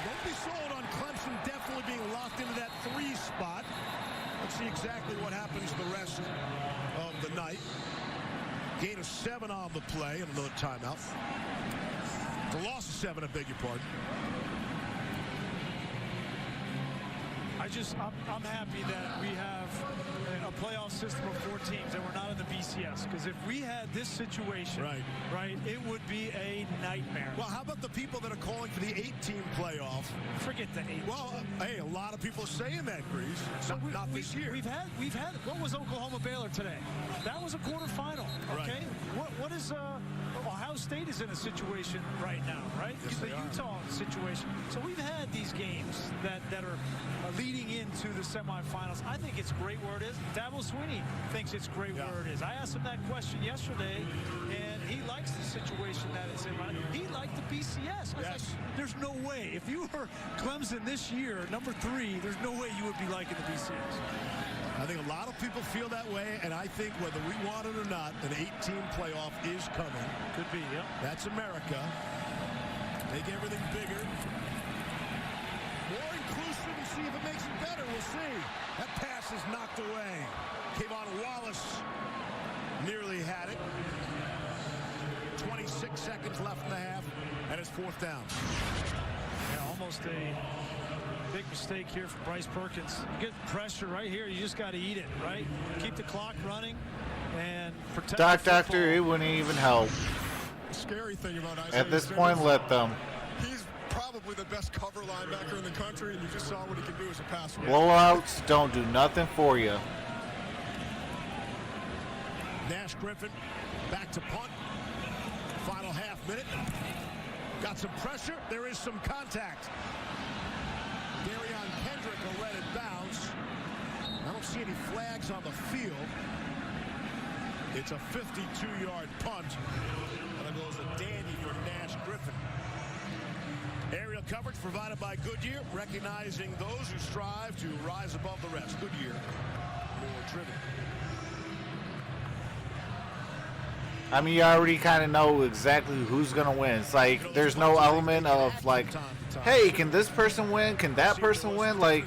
don't be sold on Clemson definitely being locked into that 3 spot. Let's see exactly what happens the rest of the night. Gain of 7 on the play and another timeout. The loss of 7, I beg your pardon. I'm happy that we have a playoff system of 4 teams and we're not in the BCS, because if we had this situation, right, it would be a nightmare. Well, how about the people that are calling for the 8-team playoff? Forget the 8. Well, hey, a lot of people are saying that, Grease. So not this year. We've had. What was Oklahoma Baylor today? That was a quarterfinal. Okay. Right. What is Ohio State is in a situation right now, right? Yes, the Utah situation. So we've had these games that are leading into the semifinals. I think it's great where it is. Dabo Swinney thinks it's great where it is. I asked him that question yesterday, and he likes the situation that it's in. He liked the BCS. I was like, there's no way. If you were Clemson this year, number 3, there's no way you would be liking the BCS. I think a lot of people feel that way, and I think whether we want it or not, an 8-team playoff is coming. Could be, yeah. That's America. Make everything bigger. More inclusive and see if it makes it better. We'll see. That pass is knocked away. Kayvon Wallace nearly had it. 26 seconds left in the half, and it's 4th down. Yeah, almost a big mistake here for Bryce Perkins. You get pressure right here. You just got to eat it, right? Keep the clock running and protect Doctor, it wouldn't even help. The scary thing about Isaiah At this Simmons, point, let them. He's probably the best cover linebacker in the country, and you just saw what he can do as a pass rusher. Blowouts don't do nothing for you. Nash Griffin back to punt. Final half minute. Got some pressure. There is some contact. Darion Kendrick will let it bounce. I don't see any flags on the field. It's a 52-yard punt. And it goes a dandy for Nash Griffin. Aerial coverage provided by Goodyear, recognizing those who strive to rise above the rest. Goodyear, more driven. I mean, you already kind of know exactly who's going to win. It's like there's no element of like, hey, can this person win? Can that person win? Like,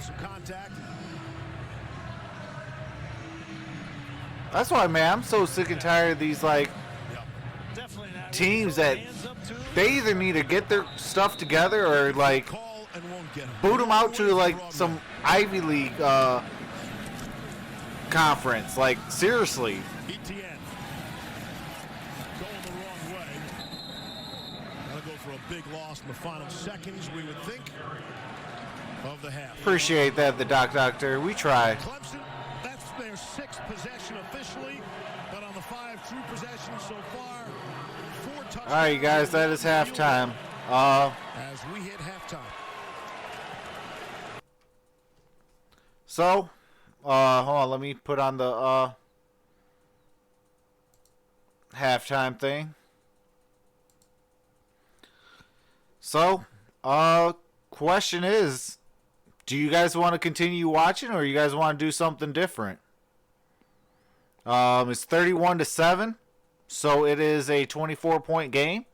that's why, man, I'm so sick and tired of these like teams that they either need to get their stuff together or like boot him out to like some Ivy League conference. Like, seriously. ETN going the wrong way. That'll go for a big loss in the final seconds, we would think, of the half. Appreciate that, the Doctor. We try. Clemson, that's their 6th possession officially, but on the 5 true possessions so far, 4 touchdowns. All right, you guys, that is halftime. As we hit halftime. So, hold on, let me put on the halftime thing. So, question is, do you guys want to continue watching, or you guys want to do something different? It's 31-7, so it is a 24-point game.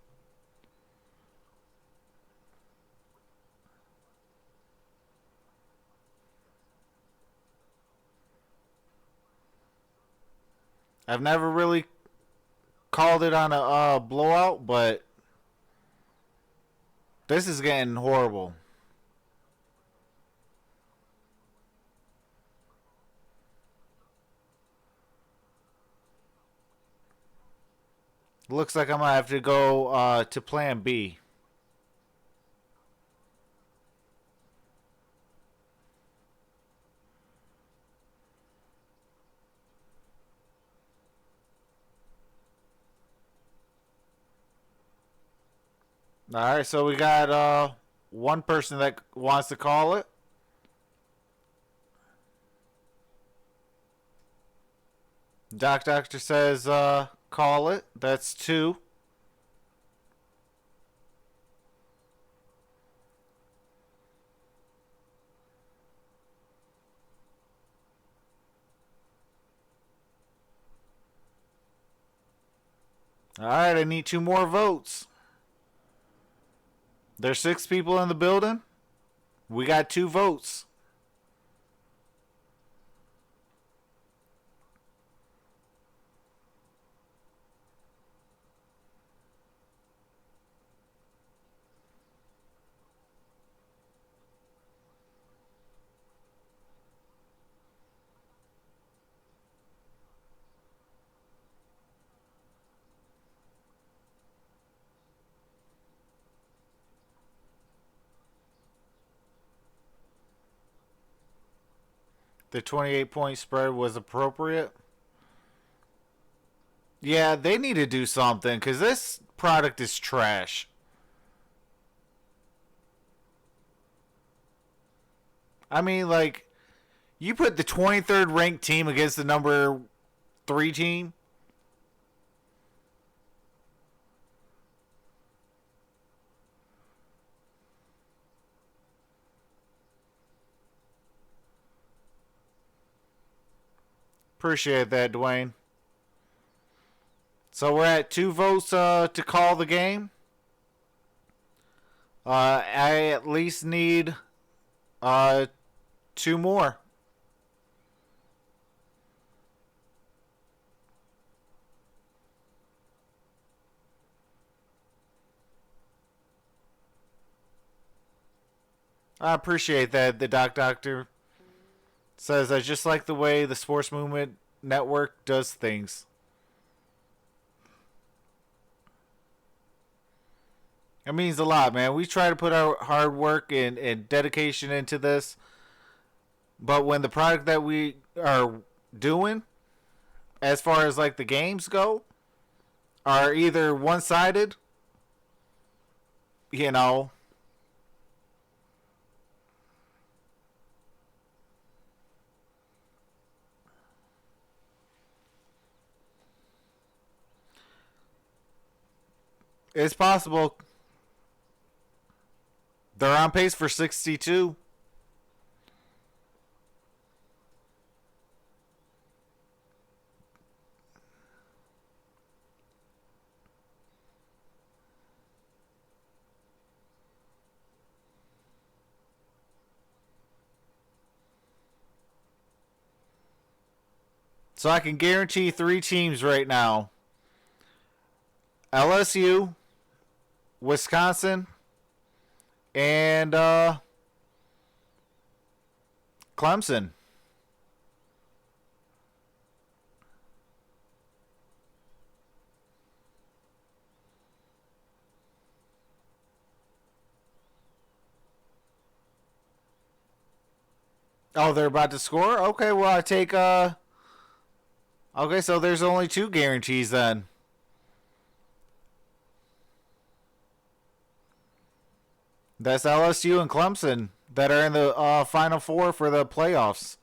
I've never really called it on a blowout, but this is getting horrible. Looks like I'm going to have to go to plan B. All right, so we got one person that wants to call it. Doctor says call it. That's 2. All right, I need 2 more votes. There's 6 people in the building. We got 2 votes. The 28-point spread was appropriate. Yeah, they need to do something because this product is trash. I mean, like, you put the 23rd ranked team against the number 3 team. Appreciate that, Dwayne. So we're at 2 votes to call the game. I at least need 2 more. I appreciate that. The Doctor says, I just like the way the Sports Movement Network does things. It means a lot, man. We try to put our hard work and dedication into this. But when the product that we are doing, as far as like the games go, are either one-sided, you know, it's possible. They're on pace for 62. So I can guarantee 3 teams right now. LSU, Wisconsin, and Clemson. Oh, they're about to score? Okay, well, I take, okay, so there's only 2 guarantees then. That's LSU and Clemson that are in the Final Four for the playoffs.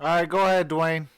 All right, go ahead, Dwayne.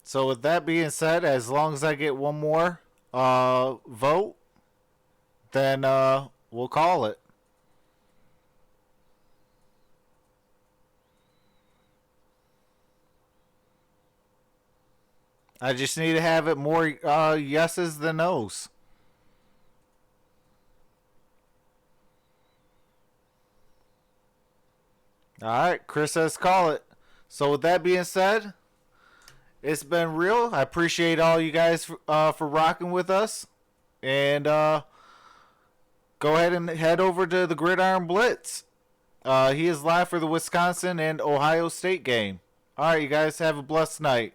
So with that being said, as long as I get one more vote, then we'll call it. I just need to have it more yeses than nos. All right, Chris says call it. So with that being said, it's been real. I appreciate all you guys for rocking with us. And go ahead and head over to the Gridiron Blitz. He is live for the Wisconsin and Ohio State game. All right, you guys have a blessed night.